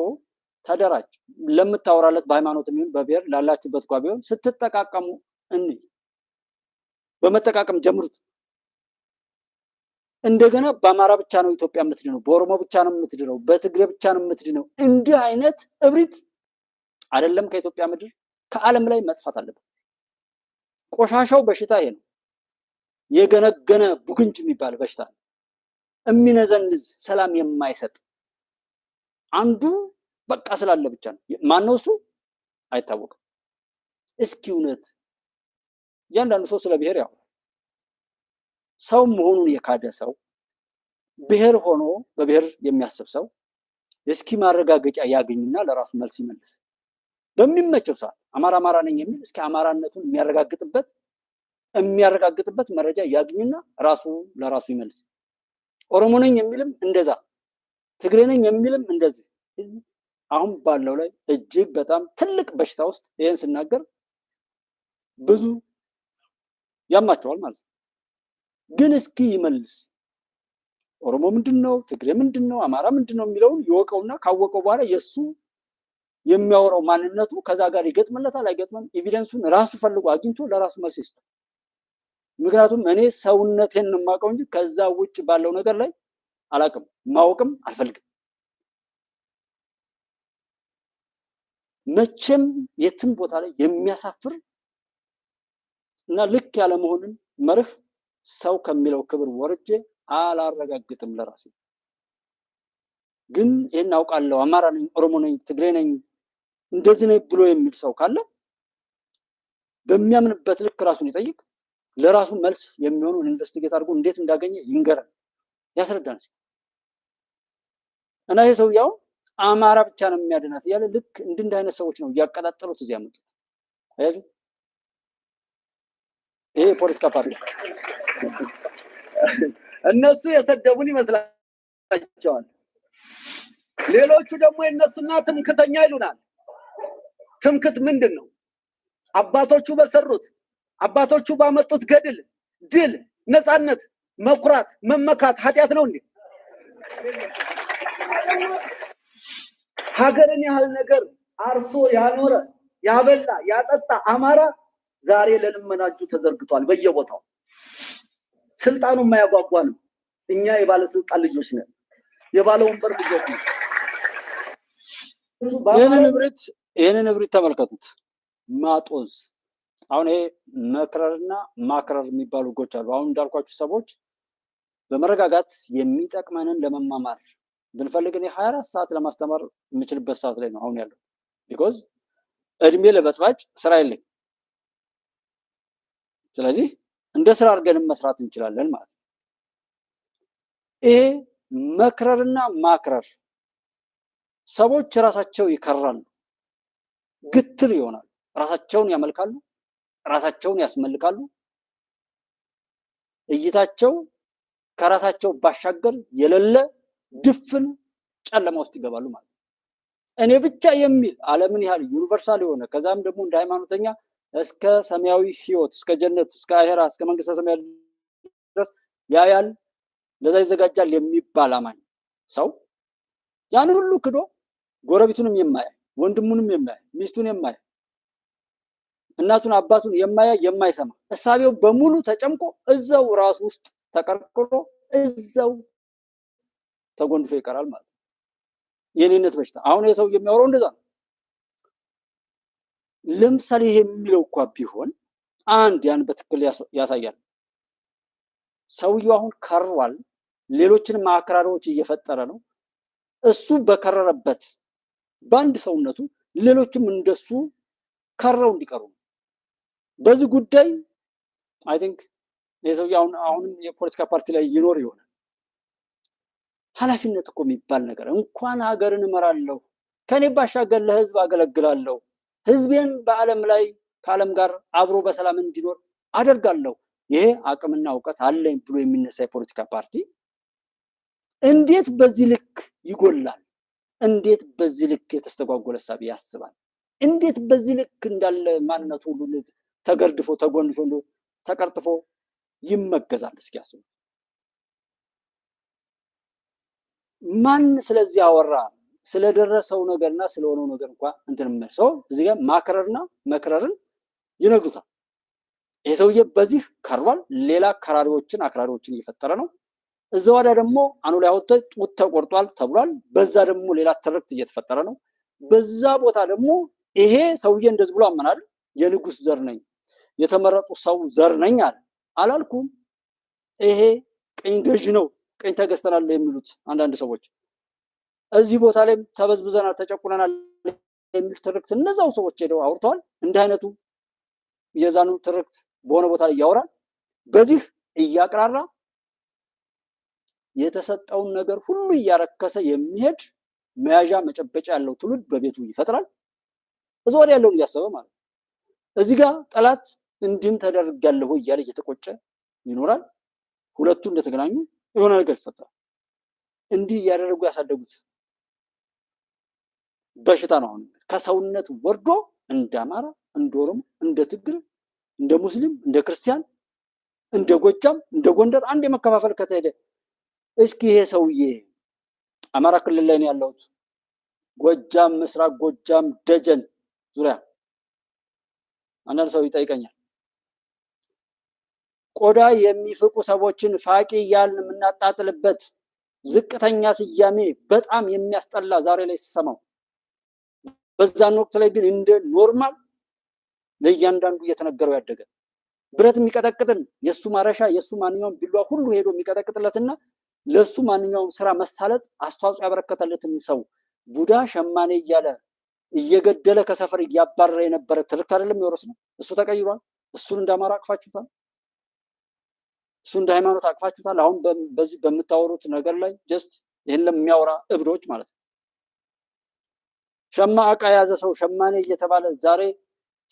ተደራጅ ለምታወራለት በሃይማኖት የሚሆን በብሔር ላላችሁበት እንኳ ቢሆን ስትጠቃቀሙ በመጠቃቀም ጀምሩት። እንደገና በአማራ ብቻ ነው ኢትዮጵያ የምትድነው፣ በኦሮሞ ብቻ ነው የምትድነው፣ በትግሬ ብቻ ነው የምትድነው። እንዲህ አይነት እብሪት አይደለም ከኢትዮጵያ ምድር ከዓለም ላይ መጥፋት አለበት። ቆሻሻው በሽታ ይሄ ነው። የገነገነ ቡግንጅ የሚባል በሽታ የሚነዘንዝ ሰላም የማይሰጥ አንዱ በቃ ስላለ ብቻ ነው። ማነው እሱ አይታወቅም። እስኪ እውነት እያንዳንዱ ሰው ስለ ብሔር ያው ሰው መሆኑን የካደ ሰው ብሔር ሆኖ በብሔር የሚያስብ ሰው እስኪ ማረጋገጫ ያገኝና ለራሱ መልስ ይመልስ። በሚመቸው ሰዓት አማራ ነኝ የሚል እስኪ አማራነቱን የሚያረጋግጥበት መረጃ ያገኝና ራሱ ለራሱ ይመልስ። ኦሮሞ ነኝ የሚልም እንደዛ፣ ትግሬ ነኝ የሚልም እንደዚህ። አሁን ባለው ላይ እጅግ በጣም ትልቅ በሽታ ውስጥ ይሄን ስናገር ብዙ ያማቸዋል ማለት ነው። ግን እስኪ ይመልስ። ኦሮሞ ምንድነው፣ ትግሬ ምንድነው፣ አማራ ምንድነው የሚለውን ይወቀውና ካወቀው በኋላ የሱ የሚያወራው ማንነቱ ከዛ ጋር ይገጥምለታል አይገጥምም፣ ኤቪደንሱን ራሱ ፈልጎ አግኝቶ ለራሱ መልስ ይስጥ። ምክንያቱም እኔ ሰውነቴን ነው የማውቀው እንጂ ከዛ ውጭ ባለው ነገር ላይ አላውቅም፣ ማወቅም አልፈልግም። መቼም የትም ቦታ ላይ የሚያሳፍር እና ልክ ያለ መሆኑን መርህ ሰው ከሚለው ክብር ወርጄ አላረጋግጥም ለራሴ። ግን ይሄን አውቃለሁ፣ አማራ ነኝ፣ ኦሮሞ ነኝ፣ ትግሬ ነኝ፣ እንደዚህ ነኝ ብሎ የሚል ሰው ካለ በሚያምንበት ልክ ራሱን ይጠይቅ፣ ለራሱ መልስ የሚሆነውን ኢንቨስቲጌት አድርጎ እንዴት እንዳገኘ ይንገረን፣ ያስረዳን። እና ይሄ ሰው ያው አማራ ብቻ ነው የሚያድናት እያለ ልክ እንደ አይነት ሰዎች ነው እያቀጣጠሉት እዚያ ያመጡት። አያችሁ፣ ይሄ ፖለቲካ ፓርቲ እነሱ የሰደቡን ይመስላቸዋል። ሌሎቹ ደግሞ የነሱና ትምክተኛ ይሉናል። ትምክት ምንድን ነው? አባቶቹ በሰሩት አባቶቹ ባመጡት ገድል፣ ድል፣ ነፃነት መኩራት መመካት ኃጢአት ነው እንዴ? ሀገርን ያህል ነገር አርሶ ያኖረ ያበላ ያጠጣ አማራ ዛሬ ለልመናጁ ተዘርግቷል በየቦታው። ስልጣኑ የማያጓጓ ነው። እኛ የባለስልጣን ልጆች ነን፣ የባለ ወንበር ልጆች ነን። ይህንን እብሪት ተመልከቱት። ማጦዝ አሁን ይሄ መክረርና ማክረር የሚባሉ ህጎች አሉ። አሁን እንዳልኳችሁ ሰዎች በመረጋጋት የሚጠቅመንን ለመማማር ብንፈልግ እኔ 24 ሰዓት ለማስተማር የምችልበት ሰዓት ላይ ነው አሁን ያለው። ቢኮዝ እድሜ ለበጥባጭ ስራ የለኝ። ስለዚህ እንደ ስራ አድርገንም መስራት እንችላለን ማለት ነው። ይሄ መክረርና ማክረር ሰዎች ራሳቸው ይከራሉ፣ ግትር ይሆናሉ፣ ራሳቸውን ያመልካሉ፣ ራሳቸውን ያስመልካሉ። እይታቸው ከራሳቸው ባሻገር የሌለ ድፍን ጨለማ ውስጥ ይገባሉ ማለት ነው። እኔ ብቻ የሚል ዓለምን ያህል ዩኒቨርሳል የሆነ ከዛም ደግሞ እንደ ሃይማኖተኛ እስከ ሰማያዊ ህይወት እስከ ጀነት እስከ አሄራ እስከ መንግስተ ሰማያት ድረስ ያያል፣ ለዛ ይዘጋጃል የሚባል አማኝ ሰው ያን ሁሉ ክዶ ጎረቤቱንም የማያይ ወንድሙንም የማያይ ሚስቱን የማያይ እናቱን አባቱን የማያይ የማይሰማ እሳቤው በሙሉ ተጨምቆ እዛው ራሱ ውስጥ ተቀርቅሮ እዛው ተጎንድፎ ይቀራል ማለት ነው። የኔነት በሽታ አሁን የሰው የሚያወራው እንደዛ ነው። ለምሳሌ ይሄ የሚለው እንኳ ቢሆን አንድ ያን በትክክል ያሳያል። ሰውየው አሁን ከርሯል፣ ሌሎችንም አክራሪዎች እየፈጠረ ነው። እሱ በከረረበት በአንድ ሰውነቱ ሌሎችም እንደሱ ከረው እንዲቀሩ ነው። በዚህ ጉዳይ አይ ቲንክ የሰውየው አሁንም የፖለቲካ ፓርቲ ላይ ይኖር ይሆናል። ኃላፊነት እኮ የሚባል ነገር እንኳን ሀገርን እመራለሁ ከኔ ባሻገር ለህዝብ አገለግላለሁ፣ ህዝቤን በዓለም ላይ ከዓለም ጋር አብሮ በሰላም እንዲኖር አደርጋለሁ፣ ይሄ አቅምና እውቀት አለኝ ብሎ የሚነሳ የፖለቲካ ፓርቲ እንዴት በዚህ ልክ ይጎላል? እንዴት በዚህ ልክ የተስተጓጎለ ሀሳብ ያስባል? እንዴት በዚህ ልክ እንዳለ ማንነቱ ሁሉ ተገርድፎ ተጎንድፎ ተቀርጥፎ ይመገዛል? እስኪ ያስቡ። ማን ስለዚህ አወራ? ስለደረሰው ነገርና ስለሆነው ነገር እንኳን እንትን ሰው እዚህ ጋር ማክረርና መክረርን ይነግሩታል። ይሄ ሰውዬ በዚህ ከርቧል፣ ሌላ አክራሪዎችን እየፈጠረ ነው። እዛ ወዲያ ደግሞ አኑ ላይ አውጥቶ ጡት ተቆርጧል ተብሏል። በዛ ደግሞ ሌላ ትርክት እየተፈጠረ ነው። በዛ ቦታ ደግሞ ይሄ ሰውዬ እንደዚህ ብሎ አመናል፣ የንጉስ ዘር ነኝ፣ የተመረጡ ሰው ዘር ነኝ አለ። አላልኩም። ይሄ ቅኝ ገዥ ነው፣ ቅኝ ተገዝተናል የሚሉት አንዳንድ ሰዎች እዚህ ቦታ ላይ ተበዝብዘናል፣ ተጨቁነናል የሚል ትርክት እነዛው ሰዎች ሄደው አውርተዋል። እንዲህ አይነቱ የዛኑ ትርክት በሆነ ቦታ ላይ ያወራል። በዚህ እያቅራራ የተሰጠውን ነገር ሁሉ እያረከሰ የሚሄድ መያዣ መጨበጫ ያለው ትውልድ በቤቱ ይፈጥራል። እዛ ወዲያ ያለውን እያሰበ ማለት ነው። እዚህ ጋር ጠላት እንዲህም ተደርጋለሁ እያለ እየተቆጨ ይኖራል። ሁለቱ እንደተገናኙ የሆነ ነገር ይፈጥራል። እንዲህ እያደረጉ ያሳደጉት በሽታ ነው። አሁን ከሰውነት ወርዶ እንደ አማራ፣ እንደ ኦሮሞ፣ እንደ ትግሬ፣ እንደ ሙስሊም፣ እንደ ክርስቲያን፣ እንደ ጎጃም፣ እንደ ጎንደር አንድ የመከፋፈል ከተሄደ እስኪ ይሄ ሰውዬ አማራ ክልል ላይ ነው ያለሁት፣ ጎጃም፣ ምስራቅ ጎጃም፣ ደጀን ዙሪያ አንዳንድ ሰው ይጠይቀኛል። ቆዳ የሚፍቁ ሰዎችን ፋቂ እያልን የምናጣጥልበት ዝቅተኛ ስያሜ በጣም የሚያስጠላ ዛሬ ላይ ሲሰማው፣ በዛን ወቅት ላይ ግን እንደ ኖርማል ለእያንዳንዱ እየተነገረው ያደገ ብረት የሚቀጠቅጥን የእሱ ማረሻ የእሱ ማንኛውም ቢሏ ሁሉ ሄዶ የሚቀጠቅጥለትና ለእሱ ማንኛውም ስራ መሳለጥ አስተዋጽኦ ያበረከተለትን ሰው ቡዳ ሸማኔ እያለ እየገደለ ከሰፈር እያባረረ የነበረ ትርክት አይደለም የወረስ ነው። እሱ ተቀይሯል። እሱን እንደ አማራ አቅፋችሁታል። እሱ እንደ ሃይማኖት አቅፋችሁታል። አሁን በዚህ በምታወሩት ነገር ላይ ጀስት ይህን ለሚያወራ እብዶች ማለት ነው። ሸማ ዕቃ የያዘ ሰው ሸማኔ እየተባለ ዛሬ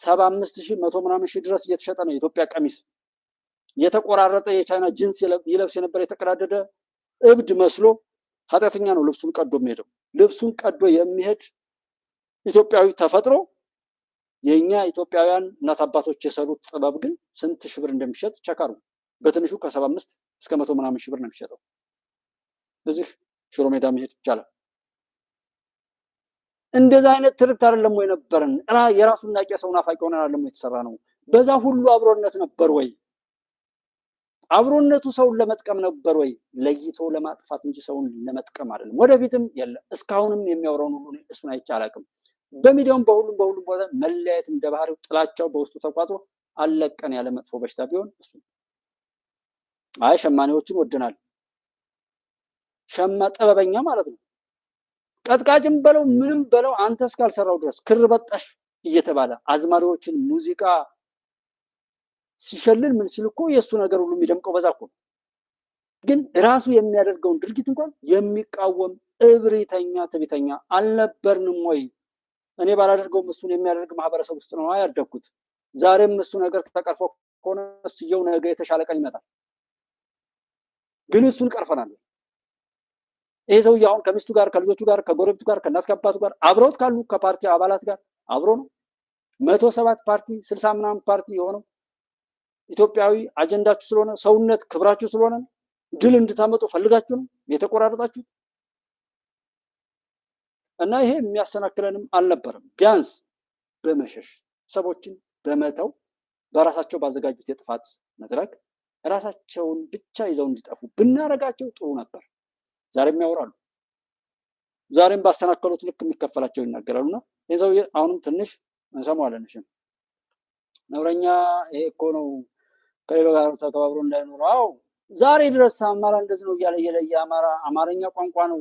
75,000 100 ምናምን ሺህ ድረስ እየተሸጠ ነው የኢትዮጵያ ቀሚስ። የተቆራረጠ የቻይና ጂንስ ይለብስ የነበረ የተቀዳደደ እብድ መስሎ ኃጢአተኛ ነው ልብሱን ቀዶ የሚሄደው። ልብሱን ቀዶ የሚሄድ ኢትዮጵያዊ ተፈጥሮ የኛ ኢትዮጵያውያን እናት አባቶች የሰሩት ጥበብ ግን ስንት ሺህ ብር እንደሚሸጥ ቸካሩ። በትንሹ ከ75 እስከ 100 ምናምን ሺህ ብር ነው የሚሸጠው። እዚህ ሽሮ ሜዳ መሄድ ይቻላል። እንደዛ አይነት ትርክት አይደለም ወይ ነበረን? የራሱን ናቂ ሰው ናፋቂ ሆነን አይደለም የተሰራ ነው። በዛ ሁሉ አብሮነት ነበር ወይ? አብሮነቱ ሰውን ለመጥቀም ነበር ወይ? ለይቶ ለማጥፋት እንጂ ሰውን ለመጥቀም አይደለም። ወደፊትም የለ። እስካሁንም የሚያወራውን ሁሉ እሱን አይቼ አላውቅም። በሚዲያውም በሁሉም ቦታ መለያየት እንደ ባህሪው ጥላቻው በውስጡ ተቋጥሮ አለቀን ያለ መጥፎ በሽታ ቢሆን እሱ አይ ሸማኔዎችን ወደናል። ሸማ ጥበበኛ ማለት ነው። ቀጥቃጭም በለው ምንም በለው አንተ እስካልሰራው ድረስ ክር በጣሽ እየተባለ አዝማሪዎችን ሙዚቃ ሲሸልል ምን ሲል እኮ የእሱ ነገር ሁሉ የሚደምቀው በዛ እኮ። ግን ራሱ የሚያደርገውን ድርጊት እንኳን የሚቃወም እብሪተኛ ትዕቢተኛ አልነበርንም ወይ? እኔ ባላደርገውም እሱን የሚያደርግ ማህበረሰብ ውስጥ ነው ያደግኩት። ዛሬም እሱ ነገር ተቀርፎ ከሆነ እስየው ነገ የተሻለ ቀን ይመጣል። ግን እሱን ቀርፈናል። ይሄ ሰውዬ አሁን ከሚስቱ ጋር ከልጆቹ ጋር ከጎረቤቱ ጋር ከእናት ከአባቱ ጋር አብረውት ካሉ ከፓርቲ አባላት ጋር አብሮ ነው 107 ፓርቲ 60 ምናምን ፓርቲ የሆነው ኢትዮጵያዊ አጀንዳችሁ ስለሆነ ሰውነት ክብራችሁ ስለሆነ ድል እንድታመጡ ፈልጋችሁ ነው የተቆራረጣችሁት። እና ይሄ የሚያሰናክለንም አልነበረም። ቢያንስ በመሸሽ ሰዎችን በመተው በራሳቸው ባዘጋጁት የጥፋት መድረክ ራሳቸውን ብቻ ይዘው እንዲጠፉ ብናረጋቸው ጥሩ ነበር። ዛሬም ያወራሉ። ዛሬም ባሰናከሉት ልክ የሚከፈላቸው ይናገራሉና ይሄ ሰውዬ አሁንም ትንሽ እንሰማዋለን። እሺ ነውረኛ ይሄ እኮ ነው ከሌላው ጋር ተከባብሮ እንዳይኖር። አዎ ዛሬ ድረስ አማራ እንደዚህ ነው እያለ የለየ አማርኛ ቋንቋ ነው።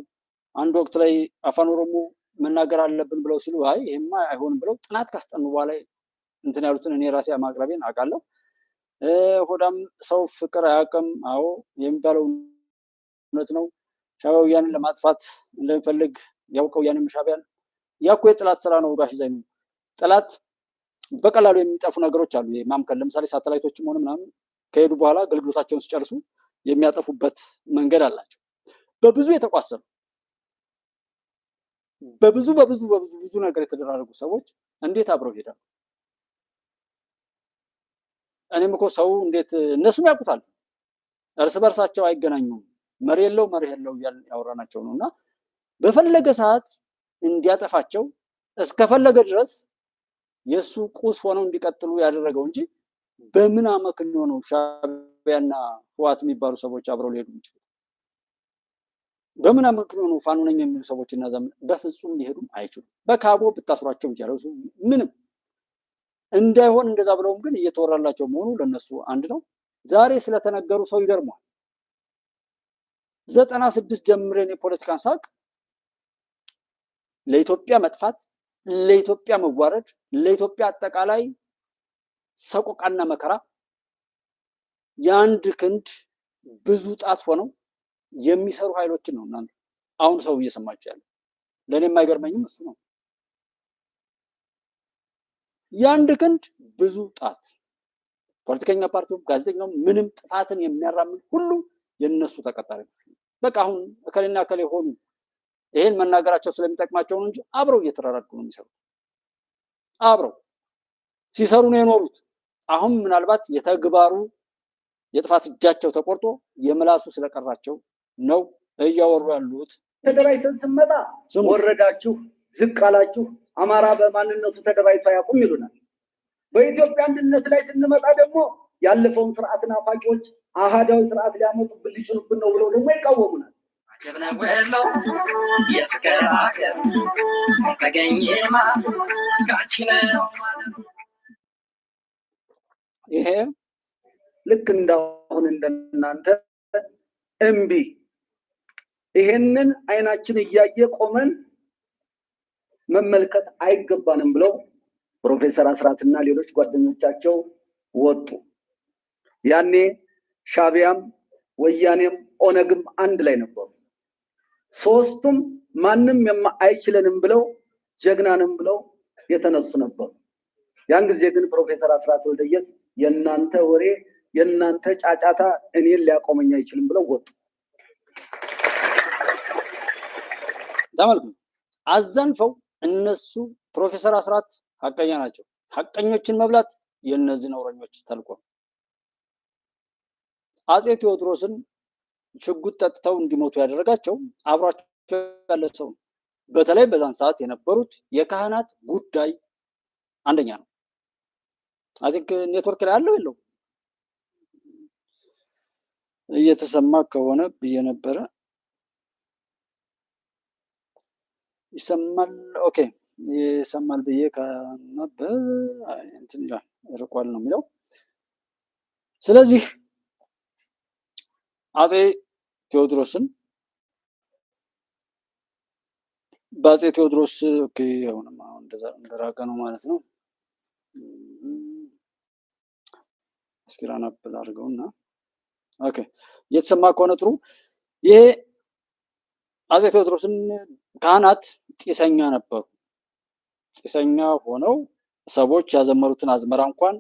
አንድ ወቅት ላይ አፋን ኦሮሞ መናገር አለብን ብለው ሲሉ አይ ይሄማ አይሆንም ብለው ጥናት ካስጠኑ በኋላ እንትን ያሉትን እኔ ራሴ ማቅረቤን አውቃለሁ። ሆዳም ሰው ፍቅር አያውቅም። አዎ የሚባለው እውነት ነው። ሻዕቢያ ወያኔን ለማጥፋት እንደሚፈልግ ያውቀው ወያኔም ሻዕቢያን ያኮ የጥላት ስራ ነው። ጋሽ ዘይኑ ጥላት በቀላሉ የሚጠፉ ነገሮች አሉ። ማምከል ለምሳሌ ሳተላይቶችም ሆነ ምናምን ከሄዱ በኋላ አገልግሎታቸውን ሲጨርሱ የሚያጠፉበት መንገድ አላቸው። በብዙ የተቋሰሉ በብዙ ነገር የተደራረጉ ሰዎች እንዴት አብረው ይሄዳሉ? እኔም እኮ ሰው እንዴት እነሱም ያውቁታል። እርስ በርሳቸው አይገናኙም። መሪ የለው ያወራናቸው ነው። እና በፈለገ ሰዓት እንዲያጠፋቸው እስከፈለገ ድረስ የሱ ቁስ ሆነው እንዲቀጥሉ ያደረገው እንጂ በምን አመክንዮ ነው ሻዕቢያና ህወሓት የሚባሉ ሰዎች አብረው ሊሄዱ ይችላሉ? በምን አመክንዮ ነው ፋኖ ነኝ የሚሉ ሰዎች እና ዘመን በፍጹም ሊሄዱም አይችሉም። በካቦ ብታስሯቸው ይችላል። ምንም እንዳይሆን እንደዛ ብለውም ግን እየተወራላቸው መሆኑ ለነሱ አንድ ነው። ዛሬ ስለተነገሩ ሰው ይገርማል። 96 ጀምረን የፖለቲካን ሳቅ ለኢትዮጵያ መጥፋት፣ ለኢትዮጵያ መዋረድ፣ ለኢትዮጵያ አጠቃላይ ሰቆቃና መከራ የአንድ ክንድ ብዙ ጣት ሆነው የሚሰሩ ኃይሎችን ነው እናንተ አሁን ሰው እየሰማችሁ ያለው። ለኔ የማይገርመኝም እሱ ነው። የአንድ ክንድ ብዙ ጣት ፖለቲከኛ ፓርቲው ጋዜጠኛው ምንም ጥፋትን የሚያራምድ ሁሉ የነሱ ተቀጣሪ ነው። በቃ አሁን እከሌና እከሌ ሆኑ ይሄን መናገራቸው ስለሚጠቅማቸው ነው እንጂ አብረው እየተራራዱ ነው የሚሰሩት። አብረው ሲሰሩ ነው የኖሩት። አሁን ምናልባት የተግባሩ የጥፋት እጃቸው ተቆርጦ የምላሱ ስለቀራቸው ነው እያወሩ ያሉት። ተደራጅተን ስንመጣ ወረዳችሁ፣ ዝቅ አላችሁ፣ አማራ በማንነቱ ተደራጅቶ አያውቁም ይሉናል። በኢትዮጵያ አንድነት ላይ ስንመጣ ደግሞ ያለፈውን ስርዓት ናፋቂዎች አሃዳዊ ስርዓት ሊያመጡብን ሊጭኑብን ነው ብለው ደግሞ ይቃወሙናል። ይሄ ልክ እንዳሁን እንደናንተ እምቢ ይሄንን አይናችን እያየ ቆመን መመልከት አይገባንም ብለው ፕሮፌሰር አስራትና ሌሎች ጓደኞቻቸው ወጡ። ያኔ ሻዕቢያም ወያኔም ኦነግም አንድ ላይ ነበሩ። ሶስቱም ማንም አይችለንም ብለው ጀግናንም ብለው የተነሱ ነበሩ። ያን ጊዜ ግን ፕሮፌሰር አስራት ወልደየስ የናንተ ወሬ የእናንተ ጫጫታ እኔን ሊያቆመኝ አይችልም ብለው ወጡ። ተመልከቱ። አዛንፈው እነሱ ፕሮፌሰር አስራት ሀቀኛ ናቸው። ሀቀኞችን መብላት የእነዚህ ነውረኞች ተልቆ። አጼ ቴዎድሮስን ሽጉጥ ጠጥተው እንዲሞቱ ያደረጋቸው አብሯቸው ያለ ሰው ነው። በተለይ በዛን ሰዓት የነበሩት የካህናት ጉዳይ አንደኛ ነው። አቲክ ኔትወርክ ላይ አለው የለው እየተሰማ ከሆነ ብዬ ነበረ። ይሰማል? ኦኬ ይሰማል ብዬ ከነበር እንትን ይላል ርቋል ነው የሚለው። ስለዚህ አጼ ቴዎድሮስን በአጼ ቴዎድሮስ ኦኬ አሁንም እንደዛ እንደራቀ ነው ማለት ነው። እስኪራና አፕል አድርገውና ኦኬ እየተሰማ ከሆነ ጥሩ። ይሄ አጼ ቴዎድሮስን ካህናት ጢሰኛ ነበሩ። ጢሰኛ ሆነው ሰዎች ያዘመሩትን አዝመራ እንኳን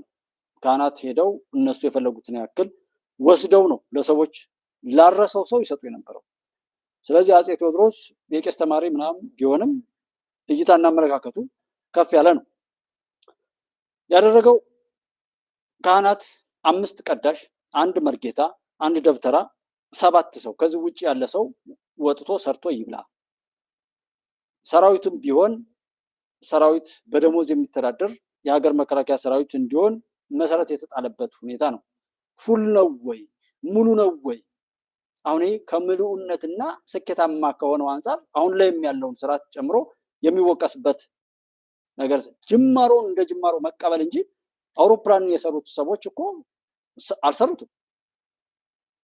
ካህናት ሄደው እነሱ የፈለጉትን ያክል ወስደው ነው ለሰዎች ላረሰው ሰው ይሰጡ የነበረው። ስለዚህ አጼ ቴዎድሮስ የቄስ ተማሪ ምናምን ቢሆንም እይታና አመለካከቱ ከፍ ያለ ነው። ያደረገው ካህናት 5 ቀዳሽ፣ 1 መርጌታ፣ 1 ደብተራ፣ 7 ሰው ከዚህ ውጭ ያለ ሰው ወጥቶ ሰርቶ ይብላ። ሰራዊቱም ቢሆን ሰራዊት በደሞዝ የሚተዳደር የሀገር መከላከያ ሰራዊት እንዲሆን መሰረት የተጣለበት ሁኔታ ነው። ፉል ነው ወይ ሙሉ ነው ወይ? አሁን ከምሉዕነትና ስኬታማ ከሆነው አንፃር አሁን ላይም ያለውን ስርዓት ጨምሮ የሚወቀስበት ነገር ጅማሮን እንደ ጅማሮ መቀበል እንጂ አውሮፕላን የሰሩት ሰዎች እኮ አልሰሩትም።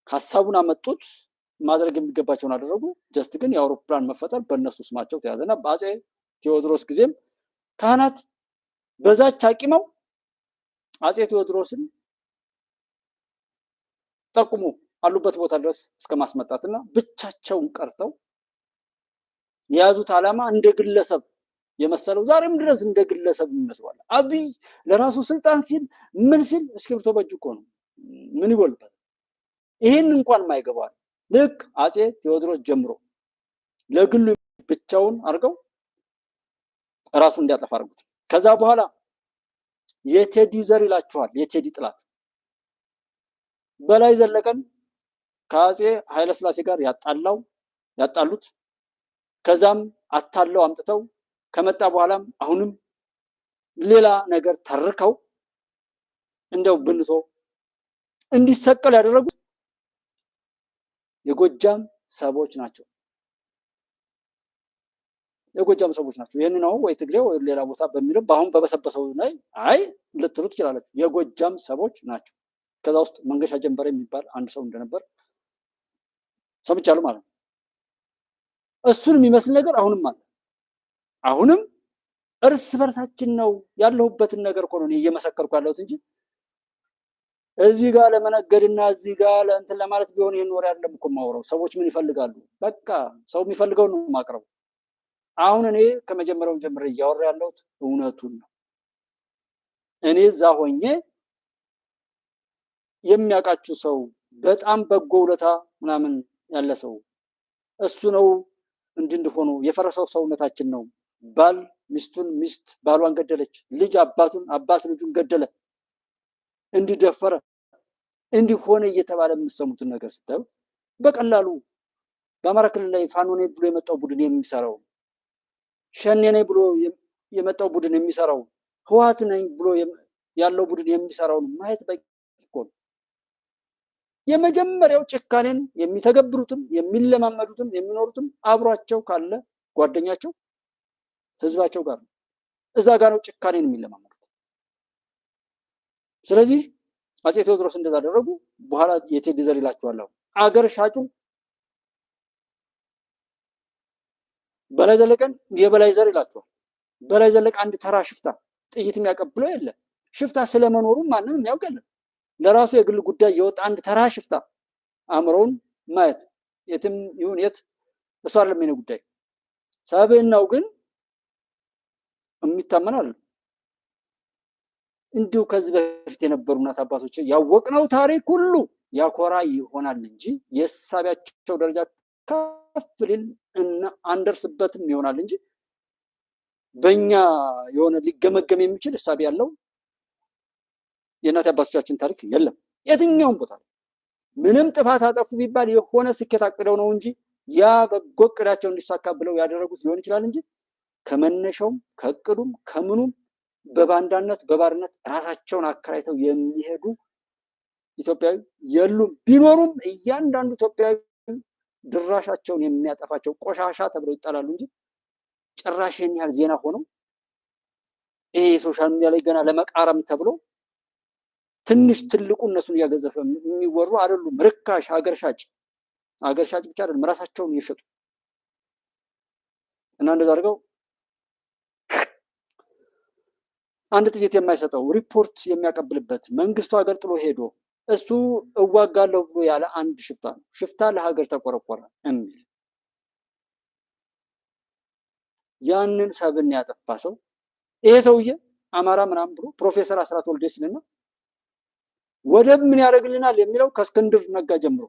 ሀሳቡን አመጡት፣ ማድረግ የሚገባቸውን አደረጉ። ጀስት ግን የአውሮፕላን መፈጠር በእነሱ ስማቸው ተያዘና በአጼ ቴዎድሮስ ጊዜም ካህናት በዛች አቂመው አጼ ቴዎድሮስን ጠቁሙ አሉበት ቦታ ድረስ እስከ ማስመጣትና ብቻቸውን ቀርተው የያዙት ዓላማ እንደ ግለሰብ የመሰለው ዛሬም ድረስ እንደ ግለሰብ ይመስላል። አብይ ለራሱ ስልጣን ሲል ምን ሲል እስክሪብቶ በእጁ እኮ ነው። ምን ይጎልበት? ይሄን እንኳን ማይገባል። ልክ አጼ ቴዎድሮስ ጀምሮ ለግሉ ብቻውን አድርገው ራሱ እንዲያጠፋ አድርጉት። ከዛ በኋላ የቴዲ ዘር ይላችኋል። የቴዲ ጥላት በላይ ዘለቀን ከአጼ ኃይለሥላሴ ጋር ያጣሉት ከዛም አታለው አምጥተው ከመጣ በኋላም አሁንም ሌላ ነገር ተርከው እንደው ብንቶ እንዲሰቀል ያደረጉት የጎጃም ሰዎች ናቸው። የጎጃም ሰዎች ናቸው። ይሄን ነው ወይ ትግሬ ወይ ሌላ ቦታ በሚለው በአሁን በበሰበሰው ላይ አይ ልትሉ ትችላላችሁ። የጎጃም ሰዎች ናቸው። ከዛ ውስጥ መንገሻ ጀንበሬ የሚባል አንድ ሰው እንደነበር ሰምቻለሁ ማለት ነው። እሱን የሚመስል ነገር አሁንም አለ። አሁንም እርስ በርሳችን ነው ያለሁበትን ነገር እኮ ነው እየመሰከርኩ ያለሁት እንጂ እዚህ ጋር ለመነገድና እዚህ ጋር ለእንትን ለማለት ቢሆን ይሄን ወሬ አይደለም እኮ የማወራው። ሰዎች ምን ይፈልጋሉ? በቃ ሰው የሚፈልገውን ነው የማቅረው። አሁን እኔ ከመጀመሪያው ጀምሬ እያወራ ያለሁት እውነቱን ነው። እኔ እዛ ሆኜ የሚያውቃችሁ ሰው በጣም በጎ ውለታ ምናምን ያለ ሰው እሱ ነው እንድንሆኑ የፈረሰው ሰውነታችን ነው። ባል ሚስቱን፣ ሚስት ባሏን ገደለች፣ ልጅ አባቱን፣ አባት ልጁን ገደለ፣ እንዲደፈረ እንዲሆነ እየተባለ የምትሰሙትን ነገር ስታዩ በቀላሉ በአማራ ክልል ላይ ፋኖ ነኝ ብሎ የመጣው ቡድን የሚሰራው፣ ሸኔ ነኝ ብሎ የመጣው ቡድን የሚሰራው፣ ህወሓት ነኝ ብሎ ያለው ቡድን የሚሰራውን ማየት በቂ እኮ ነው። የመጀመሪያው ጭካኔን የሚተገብሩትም የሚለማመዱትም የሚኖሩትም አብሯቸው ካለ ጓደኛቸው ህዝባቸው ጋር ነው። እዛ ጋር ነው ጭካኔን የሚለማመዱት። ስለዚህ አጼ ቴዎድሮስ እንደዛ አደረጉ። በኋላ የቴዲ ዘር ይላችኋል። አገር ሻጩ በላይ ዘለቀን የበላይ ዘር ይላችኋል። በላይ ዘለቀ አንድ ተራ ሽፍታ ጥይት የሚያቀብለው የለ። ሽፍታ ስለመኖሩ ማንም የሚያውቅ የለም። ለራሱ የግል ጉዳይ የወጣ አንድ ተራ ሽፍታ አእምሮውን ማየት የትም ይሁን የት እሱ አይደለም የኔ ጉዳይ። ሰብዕናው ግን የሚታመን አለ። እንዲሁ ከዚህ በፊት የነበሩ እናት አባቶች ያወቅነው ታሪክ ሁሉ ያኮራ ይሆናል እንጂ የእሳቢያቸው ደረጃ ከፍ ሊል እና አንደርስበትም ይሆናል እንጂ በእኛ የሆነ ሊገመገም የሚችል እሳቤ ያለው የእናት አባቶቻችን ታሪክ የለም። የትኛውም ቦታ ምንም ጥፋት አጠፉ ቢባል የሆነ ስኬት አቅደው ነው እንጂ ያ በጎ እቅዳቸው እንዲሳካ ብለው ያደረጉት ሊሆን ይችላል እንጂ ከመነሻውም ከእቅዱም ከምኑም በባንዳነት በባርነት ራሳቸውን አከራይተው የሚሄዱ ኢትዮጵያዊ የሉም። ቢኖሩም እያንዳንዱ ኢትዮጵያዊ ድራሻቸውን የሚያጠፋቸው ቆሻሻ ተብለው ይጣላሉ እንጂ ጭራሽ ይህን ያህል ዜና ሆነው ይሄ የሶሻል ሚዲያ ላይ ገና ለመቃረም ተብሎ ትንሽ ትልቁ እነሱን እያገዘፈ የሚወሩ አይደሉም። ርካሽ ሀገር ሻጭ ብቻ አይደለም ራሳቸውን እየሸጡ እና እንደዛ አድርገው አንድ ጥይት የማይሰጠው ሪፖርት የሚያቀብልበት መንግስቱ ሀገር ጥሎ ሄዶ እሱ እዋጋለሁ ብሎ ያለ አንድ ሽፍታ ነው። ሽፍታ ለሀገር ተቆረቆረ የሚል ያንን ሰብን ያጠፋ ሰው ይሄ ሰውዬ አማራ ምናምን ብሎ ፕሮፌሰር አስራት ወልዴ ሲልና ወደብ ምን ያደርግልናል የሚለው ከእስክንድር ነጋ ጀምሮ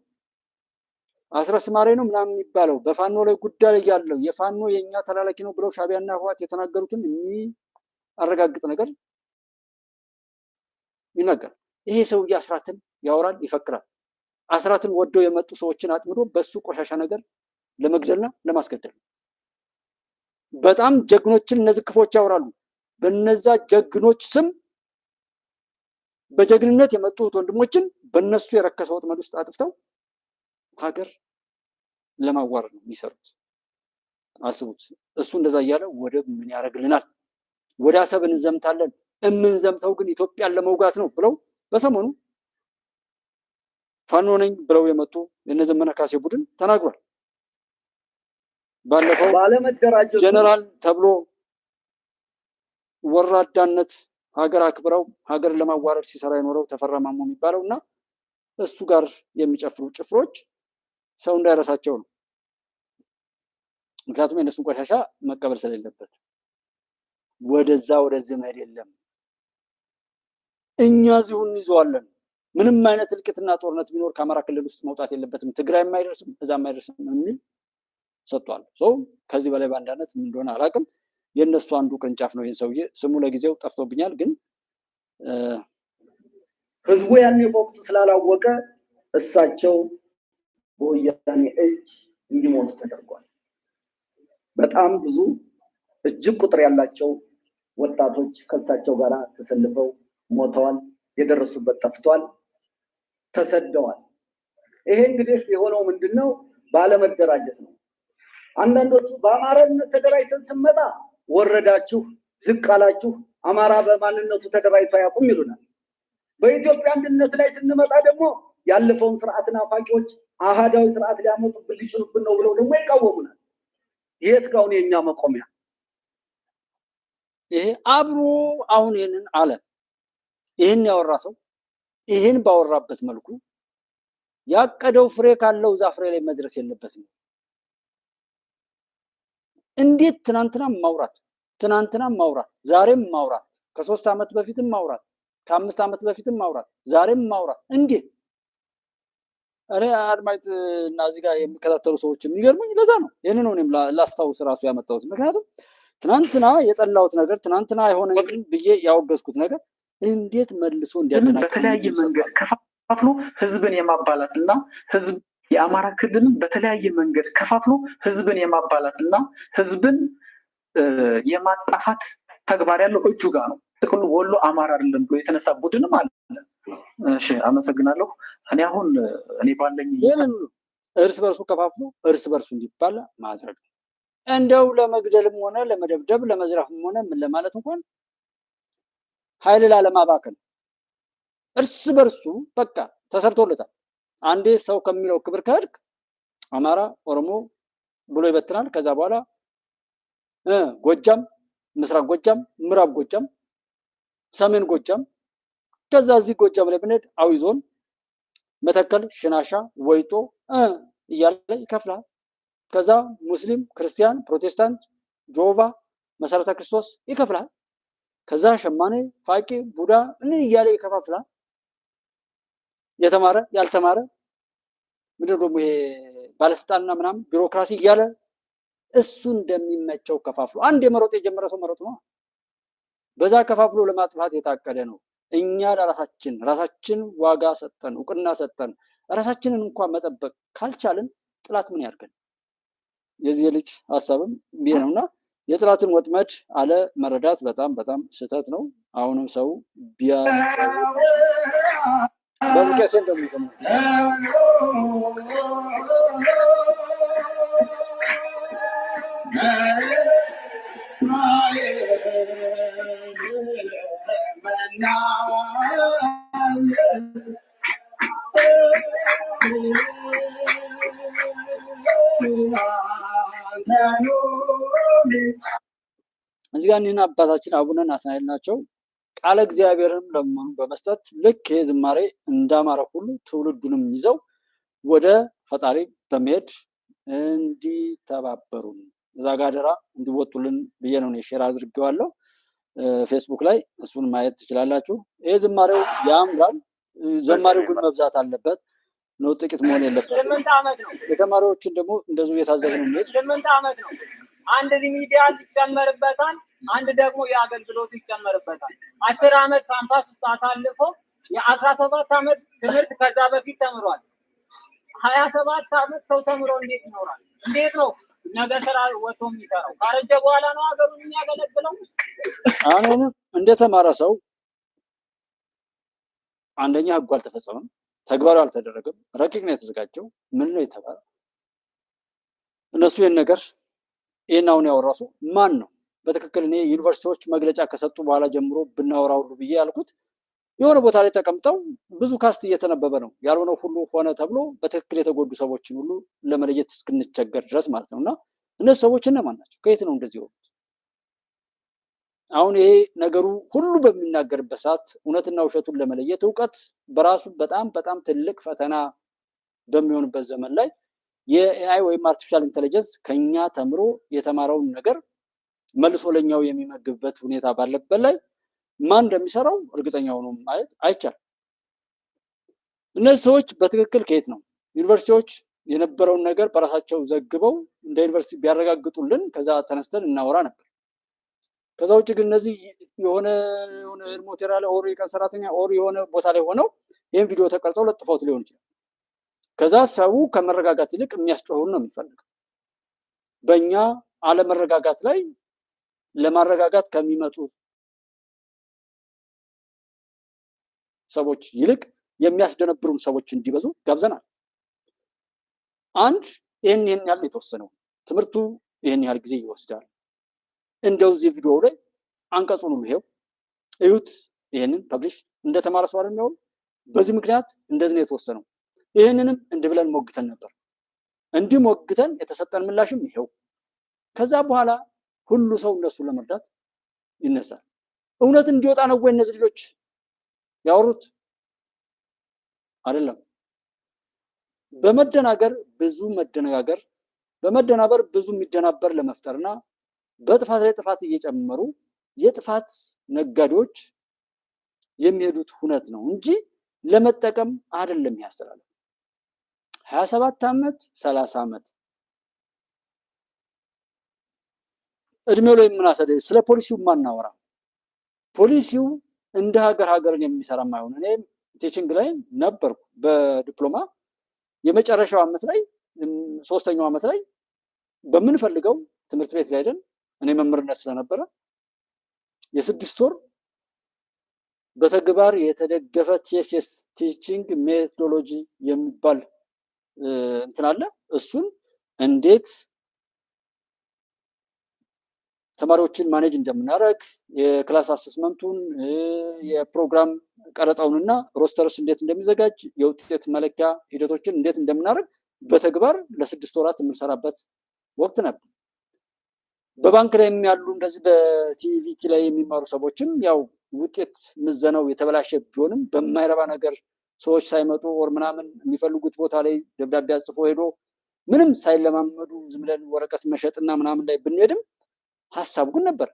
አስረስ ማሬ ነው ምናምን የሚባለው በፋኖ ላይ ጉዳይ ያለው የፋኖ የኛ ተላላኪ ነው ብለው ሻቢያና ህወሓት የተናገሩትን የሚያረጋግጥ ነገር ይናገራል። ይሄ ሰውዬ አስራትን ያወራል፣ ይፈክራል። አስራትን ወደው የመጡ ሰዎችን አጥምዶ በሱ ቆሻሻ ነገር ለመግደልና ለማስገደል በጣም ጀግኖችን እነዚህ ክፎች ያወራሉ። በነዛ ጀግኖች ስም በጀግንነት የመጡት ወንድሞችን በእነሱ የረከሰ ወጥመድ ውስጥ አጥፍተው ሀገር ለማዋረድ ነው የሚሰሩት። አስቡት። እሱ እንደዛ እያለ ወደብ ምን ያደርግልናል፣ ወደ አሰብ እንዘምታለን፣ የምንዘምተው ግን ኢትዮጵያን ለመውጋት ነው ብለው በሰሞኑ ፋኖ ነኝ ብለው የመጡ የነ ዘመነ ካሴ ቡድን ተናግሯል። ባለፈው ባለመደራጀት ጀነራል ተብሎ ወራዳነት ሀገር አክብረው ሀገር ለማዋረድ ሲሰራ የኖረው ተፈራ ማሞ የሚባለው እና እሱ ጋር የሚጨፍሩ ጭፍሮች ሰው እንዳይረሳቸው ነው። ምክንያቱም የእነሱን ቆሻሻ መቀበል ስለሌለበት ወደዛ ወደዚህ መሄድ የለም። እኛ እዚሁ እንይዘዋለን። ምንም አይነት እልቂትና ጦርነት ቢኖር ከአማራ ክልል ውስጥ መውጣት የለበትም፣ ትግራይ የማይደርስም፣ እዛ የማይደርስም የሚል ሰጥቷል። ሰው ከዚህ በላይ በአንዳነት ምን እንደሆነ አላውቅም። የእነሱ አንዱ ቅርንጫፍ ነው። ይህን ሰውዬ ስሙ ለጊዜው ጠፍቶብኛል፣ ግን ህዝቡ ያኔ በወቅቱ ስላላወቀ እሳቸው በወያኔ እጅ እንዲሞቱ ተደርጓል። በጣም ብዙ እጅግ ቁጥር ያላቸው ወጣቶች ከእሳቸው ጋር ተሰልፈው ሞተዋል። የደረሱበት ጠፍቷል፣ ተሰደዋል። ይሄ እንግዲህ የሆነው ምንድነው? ባለመደራጀት ነው። አንዳንዶቹ በአማራነት ተደራጅተን ስንመጣ ወረዳችሁ፣ ዝቅ አላችሁ፣ አማራ በማንነቱ ተደራጅቶ አያውቁም ይሉናል። በኢትዮጵያ አንድነት ላይ ስንመጣ ደግሞ ያለፈውን ስርዓት ናፋቂዎች አሃዳዊ ስርዓት ሊያመጡብን ሊጭኑብን ነው ብለው ደግሞ ይቃወሙናል። የት ጋር ነው የኛ መቆሚያ? ይሄ አብሮ አሁን ይህንን አለ ይህን ያወራ ሰው ይህን ባወራበት መልኩ ያቀደው ፍሬ ካለው ዛፍ ፍሬ ላይ መድረስ የለበትም። እንዴት ትናንትና ማውራት ዛሬም ማውራት ከ3 ዓመት በፊትም ማውራት ከ5 ዓመት በፊትም ማውራት ዛሬም ማውራት እንዴት? እኔ አድማጭ እና እዚህ ጋር የሚከታተሉ ሰዎች የሚገርሙኝ ለዛ ነው። ይህንን ነው እኔም ላስታውስ ራሱ ያመጣሁት። ምክንያቱም ትናንትና የጠላሁት ነገር ትናንትና አይሆንም ብዬ ያወገዝኩት ነገር እንዴት መልሶ እንዲያደናቅፍ በተለያየ መንገድ ከፋፍሎ ህዝብን የማባላት እና ህዝብ የአማራ ክልልን በተለያየ መንገድ ከፋፍሎ ህዝብን የማባላት እና ህዝብን የማጣፋት ተግባር ያለው እጁ ጋር ነው። ጥቅሉ ወሎ አማራ አይደለም ብሎ የተነሳ ቡድንም አለ። እሺ፣ አመሰግናለሁ። እኔ ባለኝ እርስ በርሱ ከፋፍሎ እርስ በርሱ እንዲባላ ማድረግ ነው። እንደው ለመግደልም ሆነ ለመደብደብ ለመዝረፍም ሆነ ምን ለማለት እንኳን ኃይል ላለማባከን እርስ በርሱ በቃ ተሰርቶለታል። አንዴ ሰው ከሚለው ክብር ከሄድክ አማራ ኦሮሞ ብሎ ይበትናል። ከዛ በኋላ ጎጃም፣ ምስራቅ ጎጃም፣ ምዕራብ ጎጃም፣ ሰሜን ጎጃም፣ ከዛ እዚህ ጎጃም ላይ ብንሄድ አዊ ዞን፣ መተከል፣ ሽናሻ፣ ወይጦ እያለ ይከፍላል። ከዛ ሙስሊም፣ ክርስቲያን፣ ፕሮቴስታንት፣ ጆቫ፣ መሰረተ ክርስቶስ ይከፍላል። ከዛ ሸማኔ፣ ፋቂ፣ ቡዳ ምን እያለ ይከፋፍላል። የተማረ ያልተማረ ምንድን ደግሞ ይሄ ባለስልጣንና ምናምን ቢሮክራሲ እያለ እሱ እንደሚመቸው ከፋፍሎ አንድ የመሮጥ የጀመረ ሰው መሮጥ ነው። በዛ ከፋፍሎ ለማጥፋት የታቀደ ነው። እኛ ራሳችን ዋጋ ሰጠን እውቅና ሰጠን ራሳችንን እንኳን መጠበቅ ካልቻልን ጥላት ምን ያርገን? የዚህ ልጅ ሀሳብም ይሄ ነውና የጥላትን ወጥመድ አለ መረዳት በጣም በጣም ስህተት ነው። አሁንም ሰው በብቀሴ እንደሚዘም እዚህ ጋር እኒህን አባታችን አቡነ ናትናኤል ናቸው። ቃለ እግዚአብሔርንም ለመኑ በመስጠት ልክ ይህ ዝማሬ እንዳማረ ሁሉ ትውልዱንም ይዘው ወደ ፈጣሪ በመሄድ እንዲተባበሩን እዛ ጋር አደራ እንዲወጡልን ብዬ ነው ሼር አድርጌዋለሁ ፌስቡክ ላይ፣ እሱን ማየት ትችላላችሁ። ይህ ዝማሬው ያምራል። ዘማሪው ግን መብዛት አለበት ነው፣ ጥቂት መሆን የለበትም። 8 ዓመት ነው። የተማሪዎችን ደግሞ እንደዚሁ እየታዘብን ነው። 8 ዓመት ነው። አንድ ሪሚዲያል ይጨመርበታል፣ አንድ ደግሞ የአገልግሎቱ ይጨመርበታል። 10 ዓመት ካምፓስ ውስጥ አሳልፎ የ17 ዓመት ትምህርት ከዛ በፊት ተምሯል። 27 ዓመት ሰው ተምሮ እንዴት ይኖራል? እንዴት ነው ነገ ስራ ወጥቶ የሚሰራው? ካረጀ በኋላ ነው ሀገሩን የሚያገለግለው። አሁን እንደተማረ ሰው አንደኛ ህጉ አልተፈጸመም፣ ተግባሩ አልተደረገም፣ ረቂቅ ነው የተዘጋጀው። ምን ነው የተባለው? እነሱ ይህን ነገር ይህን አሁን ያወራው ሰው ማን ነው? በትክክል እኔ ዩኒቨርሲቲዎች መግለጫ ከሰጡ በኋላ ጀምሮ ብናወራ ሁሉ ብዬ ያልኩት የሆነ ቦታ ላይ ተቀምጠው ብዙ ካስት እየተነበበ ነው ያልሆነው ሁሉ ሆነ ተብሎ በትክክል የተጎዱ ሰዎችን ሁሉ ለመለየት እስክንቸገር ድረስ ማለት ነው። እና እነዚህ ሰዎች እነማን ናቸው? ከየት ነው እንደዚህ የሆኑት? አሁን ይሄ ነገሩ ሁሉ በሚናገርበት ሰዓት እውነትና ውሸቱን ለመለየት እውቀት በራሱ በጣም በጣም ትልቅ ፈተና በሚሆንበት ዘመን ላይ የኤአይ ወይም አርቲፊሻል ኢንተለጀንስ ከኛ ተምሮ የተማረውን ነገር መልሶ ለኛው የሚመግብበት ሁኔታ ባለበት ላይ ማን እንደሚሰራው እርግጠኛ ሆኖ ማየት አይቻልም። እነዚህ ሰዎች በትክክል ከየት ነው? ዩኒቨርሲቲዎች የነበረውን ነገር በራሳቸው ዘግበው እንደ ዩኒቨርሲቲ ቢያረጋግጡልን ከዛ ተነስተን እናወራ ነበር። ከዛ ውጭ ግን እነዚህ የሆነ ሞቴራል ኦር የቀን ሰራተኛ ኦር የሆነ ቦታ ላይ ሆነው ይህን ቪዲዮ ተቀርጸው ለጥፈውት ሊሆን ይችላል። ከዛ ሰው ከመረጋጋት ይልቅ የሚያስጮኸውን ነው የሚፈልገው። በእኛ አለመረጋጋት ላይ ለማረጋጋት ከሚመጡ ሰዎች ይልቅ የሚያስደነብሩን ሰዎች እንዲበዙ ጋብዘናል። አንድ ይህን ያህል የተወሰነው ትምህርቱ ይህን ያህል ጊዜ ይወስዳል። እንደው እዚህ ቪዲዮ ላይ አንቀጹን ሁሉ ይሄው እዩት። ይህንን ፐብሊሽ እንደተማረ ሰው አይደል የሚሆን። በዚህ ምክንያት እንደዚህ ነው የተወሰነው። ይህንንም እንዲህ ብለን ሞግተን ነበር። እንዲህ ሞግተን የተሰጠን ምላሽም ይሄው። ከዛ በኋላ ሁሉ ሰው እነሱን ለመርዳት ይነሳል። እውነት እንዲወጣ ነው ወይ እነዚህ ልጆች ያወሩት? አይደለም። በመደናገር ብዙ መደነጋገር፣ በመደናበር ብዙ የሚደናበር ለመፍጠርና በጥፋት ላይ ጥፋት እየጨመሩ የጥፋት ነጋዴዎች የሚሄዱት ሁነት ነው እንጂ ለመጠቀም አይደለም ያስተላልፋል። 27 ዓመት 30 ዓመት እድሜው ላይ የምናሰደ ስለ ፖሊሲው ማናወራ። ፖሊሲው እንደ ሀገርን የሚሰራ ማይሆን። እኔ ቲቺንግ ላይ ነበርኩ በዲፕሎማ የመጨረሻው ዓመት ላይ 3ኛው ዓመት ላይ በምንፈልገው ትምህርት ቤት ላይ አይደል እኔ መምህርነት ስለነበረ የ6 ወር በተግባር የተደገፈ ቲኤስኤስ ቲቺንግ ሜቶዶሎጂ የሚባል እንትን አለ። እሱን እንዴት ተማሪዎችን ማኔጅ እንደምናደርግ የክላስ አሰስመንቱን የፕሮግራም ቀረጻውንና ሮስተርስ እንዴት እንደሚዘጋጅ የውጤት መለኪያ ሂደቶችን እንዴት እንደምናደርግ በተግባር ለ6 ወራት የምንሰራበት ወቅት ነበር። በባንክ ላይ ያሉ እንደዚህ በቲቪቲ ላይ የሚማሩ ሰዎችም ያው ውጤት ምዘናው የተበላሸ ቢሆንም በማይረባ ነገር ሰዎች ሳይመጡ ወር ምናምን የሚፈልጉት ቦታ ላይ ደብዳቤ አጽፎ ሄዶ ምንም ሳይለማመዱ ዝም ብለን ወረቀት መሸጥና ምናምን ላይ ብንሄድም ሀሳቡ ግን ነበር።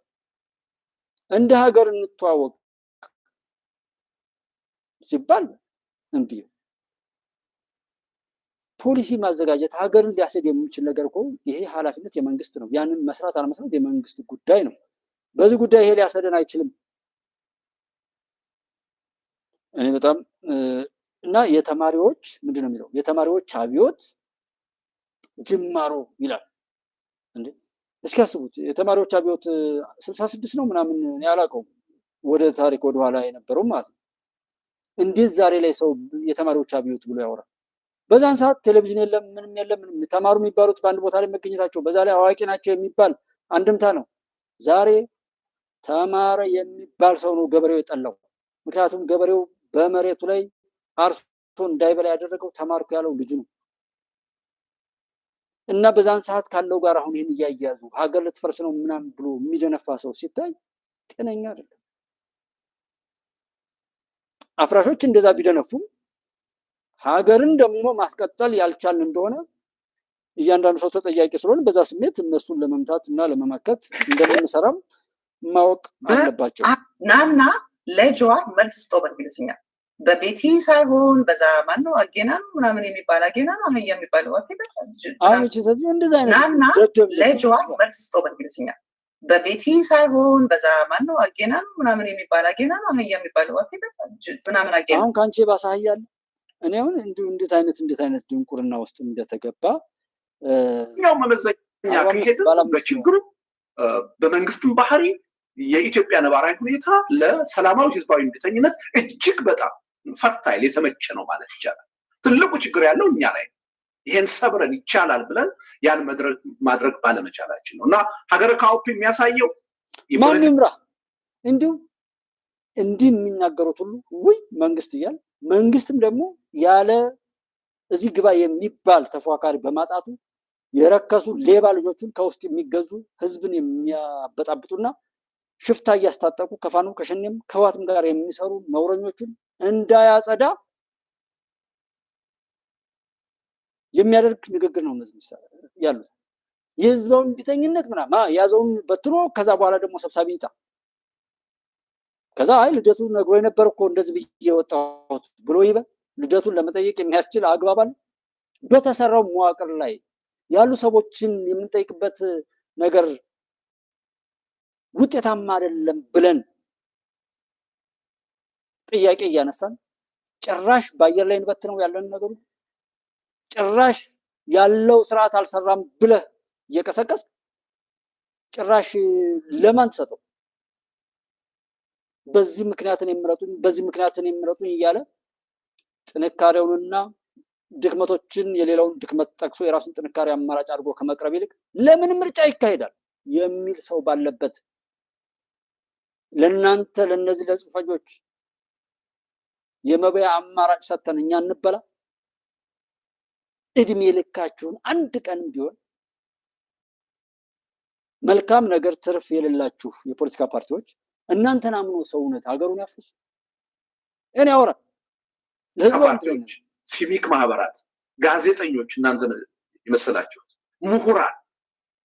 እንደ ሀገር እንተዋወቅ ሲባል እንዴ ፖሊሲ ማዘጋጀት ሀገርን ሊያሰድ የሚችል ነገር እኮ ይሄ ኃላፊነት የመንግስት ነው። ያንን መስራት አለመስራት የመንግስት ጉዳይ ነው። በዚህ ጉዳይ ይሄ ሊያሰደን አይችልም። እኔ በጣም እና የተማሪዎች ምንድነው የሚለው የተማሪዎች አብዮት ጅማሮ ይላል እንዴ እስኪ አስቡት። የተማሪዎች አብዮት 66 ነው ምናምን ያላቀው ወደ ታሪክ ወደ ኋላ የነበረው ማለት ነው። እንዴት ዛሬ ላይ ሰው የተማሪዎች አብዮት ብሎ ያወራል? በዛን ሰዓት ቴሌቪዥን የለም፣ ምንም የለም። ተማሩ የሚባሉት በአንድ ቦታ ላይ መገኘታቸው በዛ ላይ አዋቂ ናቸው የሚባል አንድምታ ነው። ዛሬ ተማረ የሚባል ሰው ነው ገበሬው የጠላው። ምክንያቱም ገበሬው በመሬቱ ላይ አርሶ እንዳይበላ ያደረገው ተማርኩ ያለው ልጅ ነው። እና በዛን ሰዓት ካለው ጋር አሁን ይህን እያያዙ ሀገር ልትፈርስ ነው ምናምን ብሎ የሚደነፋ ሰው ሲታይ ጤነኛ አይደለም። አፍራሾች እንደዛ ቢደነፉ ሀገርን ደግሞ ማስቀጠል ያልቻልን እንደሆነ እያንዳንዱ ሰው ተጠያቂ ስለሆነ በዛ ስሜት እነሱን ለመምታት እና ለመመከት እንደምንሰራም ማወቅ አለባቸው። ናና ለጀዋር መልስ ስጠው በእንግሊዝኛ በቤቲ ሳይሆን በዛ ማነው አጌና ነው ምናምን የሚባል አጌና ነው አህያ የሚባለው አሁን ስለዚህ እንደዛ አይነት ናና ለጀዋር መልስ ስጠው በእንግሊዝኛ በቤቲ ሳይሆን በዛ ማነው አጌና ነው ምናምን የሚባል አጌና ነው አህያ የሚባለው ምናምን አጌና አሁን ካንቺ ባሳያል። እኔ አሁን እንዴት አይነት ድንቁርና ውስጥ እንደተገባ ያው መመዘኛ ከሄደ በችግሩ በመንግስትም ባህሪ የኢትዮጵያ ነባራዊ ሁኔታ ለሰላማዊ ህዝባዊ እምቢተኝነት እጅግ በጣም ፈርታይል የተመቸ ነው ማለት ይቻላል። ትልቁ ችግር ያለው እኛ ላይ ይሄን ሰብረን ይቻላል ብለን ያን ማድረግ ባለመቻላችን ነው። እና ሀገረ ካውፕ የሚያሳየው ማን ይምራ እንዲሁ እንዲህ የሚናገሩት ሁሉ ወይ መንግስት እያል መንግስትም ደግሞ ያለ እዚህ ግባ የሚባል ተፎካካሪ በማጣቱ የረከሱ ሌባ ልጆችን ከውስጥ የሚገዙ ህዝብን የሚያበጣብጡና ሽፍታ እያስታጠቁ ከፋኑ ከሸኔም ከዋትም ጋር የሚሰሩ ነውረኞችን እንዳያጸዳ የሚያደርግ ንግግር ነው እነዚህ ያሉት። የህዝባውን ቢተኝነት ምናምን ያዘውን በትኖ ከዛ በኋላ ደግሞ ሰብሳቢ ይጣ ከዛ አይ ልደቱ ነግሮ የነበር እኮ እንደዚህ ብዬ ወጣሁት ብሎ ይበል። ልደቱን ለመጠየቅ የሚያስችል አግባብ አለ? በተሰራው መዋቅር ላይ ያሉ ሰዎችን የምንጠይቅበት ነገር ውጤታማ አይደለም ብለን ጥያቄ እያነሳን ጭራሽ በአየር ላይ እንበትነው ያለን ነገሩ ጭራሽ ያለው ስርዓት አልሰራም ብለህ እየቀሰቀስ ጭራሽ ለማን ተሰጠው? በዚህ ምክንያትን የምረጡኝ እያለ ጥንካሬውንና ድክመቶችን የሌላውን ድክመት ጠቅሶ የራሱን ጥንካሬ አማራጭ አድርጎ ከመቅረብ ይልቅ ለምን ምርጫ ይካሄዳል የሚል ሰው ባለበት ለእናንተ ለነዚህ ለጽንፈኞች የመበያ አማራጭ ሰተን እኛ እንበላ? እድሜ ልካችሁን አንድ ቀን ቢሆን መልካም ነገር ትርፍ የሌላችሁ የፖለቲካ ፓርቲዎች እናንተን አምኖ ሰውነት ሀገሩን ያፍስ እኔ አወራ ፓርቲዎች፣ ሲቪክ ማህበራት፣ ጋዜጠኞች እናንተ የመሰላችሁት ምሁራን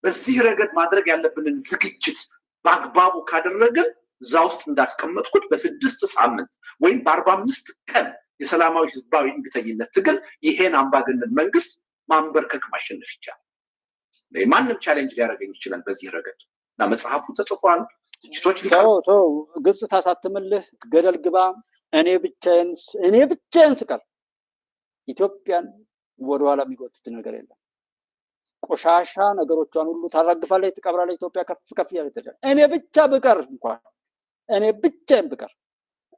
በዚህ ረገድ ማድረግ ያለብንን ዝግጅት በአግባቡ ካደረግን እዛ ውስጥ እንዳስቀመጥኩት በ6 ሳምንት ወይም በ45 ቀን የሰላማዊ ህዝባዊ እምቢተኝነት ትግል ይሄን አምባገነን መንግስት ማንበርከክ ማሸነፍ ይቻላል። ማንም ቻሌንጅ ሊያደርገኝ ይችላል በዚህ ረገድ እና መጽሐፉ ተጽፏል። ትችቶች ሊቀርቡ ግብጽ ታሳትምልህ ገደል ግባ እኔ ብቻዬን ስቀር ኢትዮጵያን ወደኋላ የሚጎትት ነገር የለም። ቆሻሻ ነገሮቿን ሁሉ ታራግፋለች፣ ትቀብራለች። ኢትዮጵያ ከፍ ያለች ተጀ እኔ ብቻ ብቀር እኔ ብቻዬን ብቀር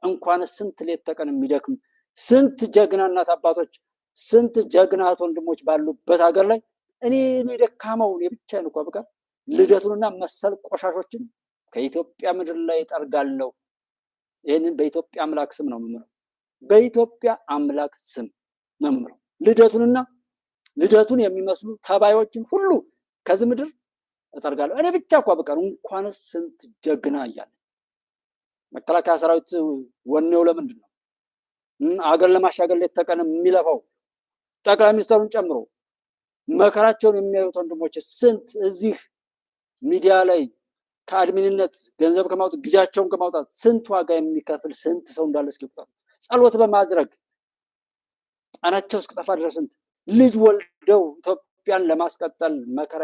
እንኳን ስንት ሌት ተቀን የሚደክም ስንት ጀግና እናት አባቶች ስንት ጀግና ወንድሞች ባሉበት ሀገር ላይ እኔ ደካማው እኔ ብቻዬን እንኳን ብቀር ልደቱንና መሰል ቆሻሾችን ከኢትዮጵያ ምድር ላይ ጠርጋለሁ። ይህንን በኢትዮጵያ አምላክ ስም ነው የምምለው። በኢትዮጵያ አምላክ ስም ነው የምምለው። ልደቱን የሚመስሉ ተባዮችን ሁሉ ከዚህ ምድር እጠርጋለሁ። እኔ ብቻ እንኳን ብቀር እንኳንስ ስንት ጀግና እያለ መከላከያ ሰራዊት ወኔው ለምንድን ነው አገር ለማሻገር ላይ ተቀን የሚለፋው ጠቅላይ ሚኒስትሩን ጨምሮ መከራቸውን የሚያዩት ወንድሞች ስንት እዚህ ሚዲያ ላይ ከአድሚንነት ገንዘብ ከማውጣት ጊዜያቸውን ከማውጣት ስንት ዋጋ የሚከፍል ስንት ሰው እንዳለ እስኪ ቁጠሩ። ጸሎት በማድረግ ጣናቸው እስከጠፋ ድረስ ስንት ልጅ ወልደው ኢትዮጵያን ለማስቀጠል መከራ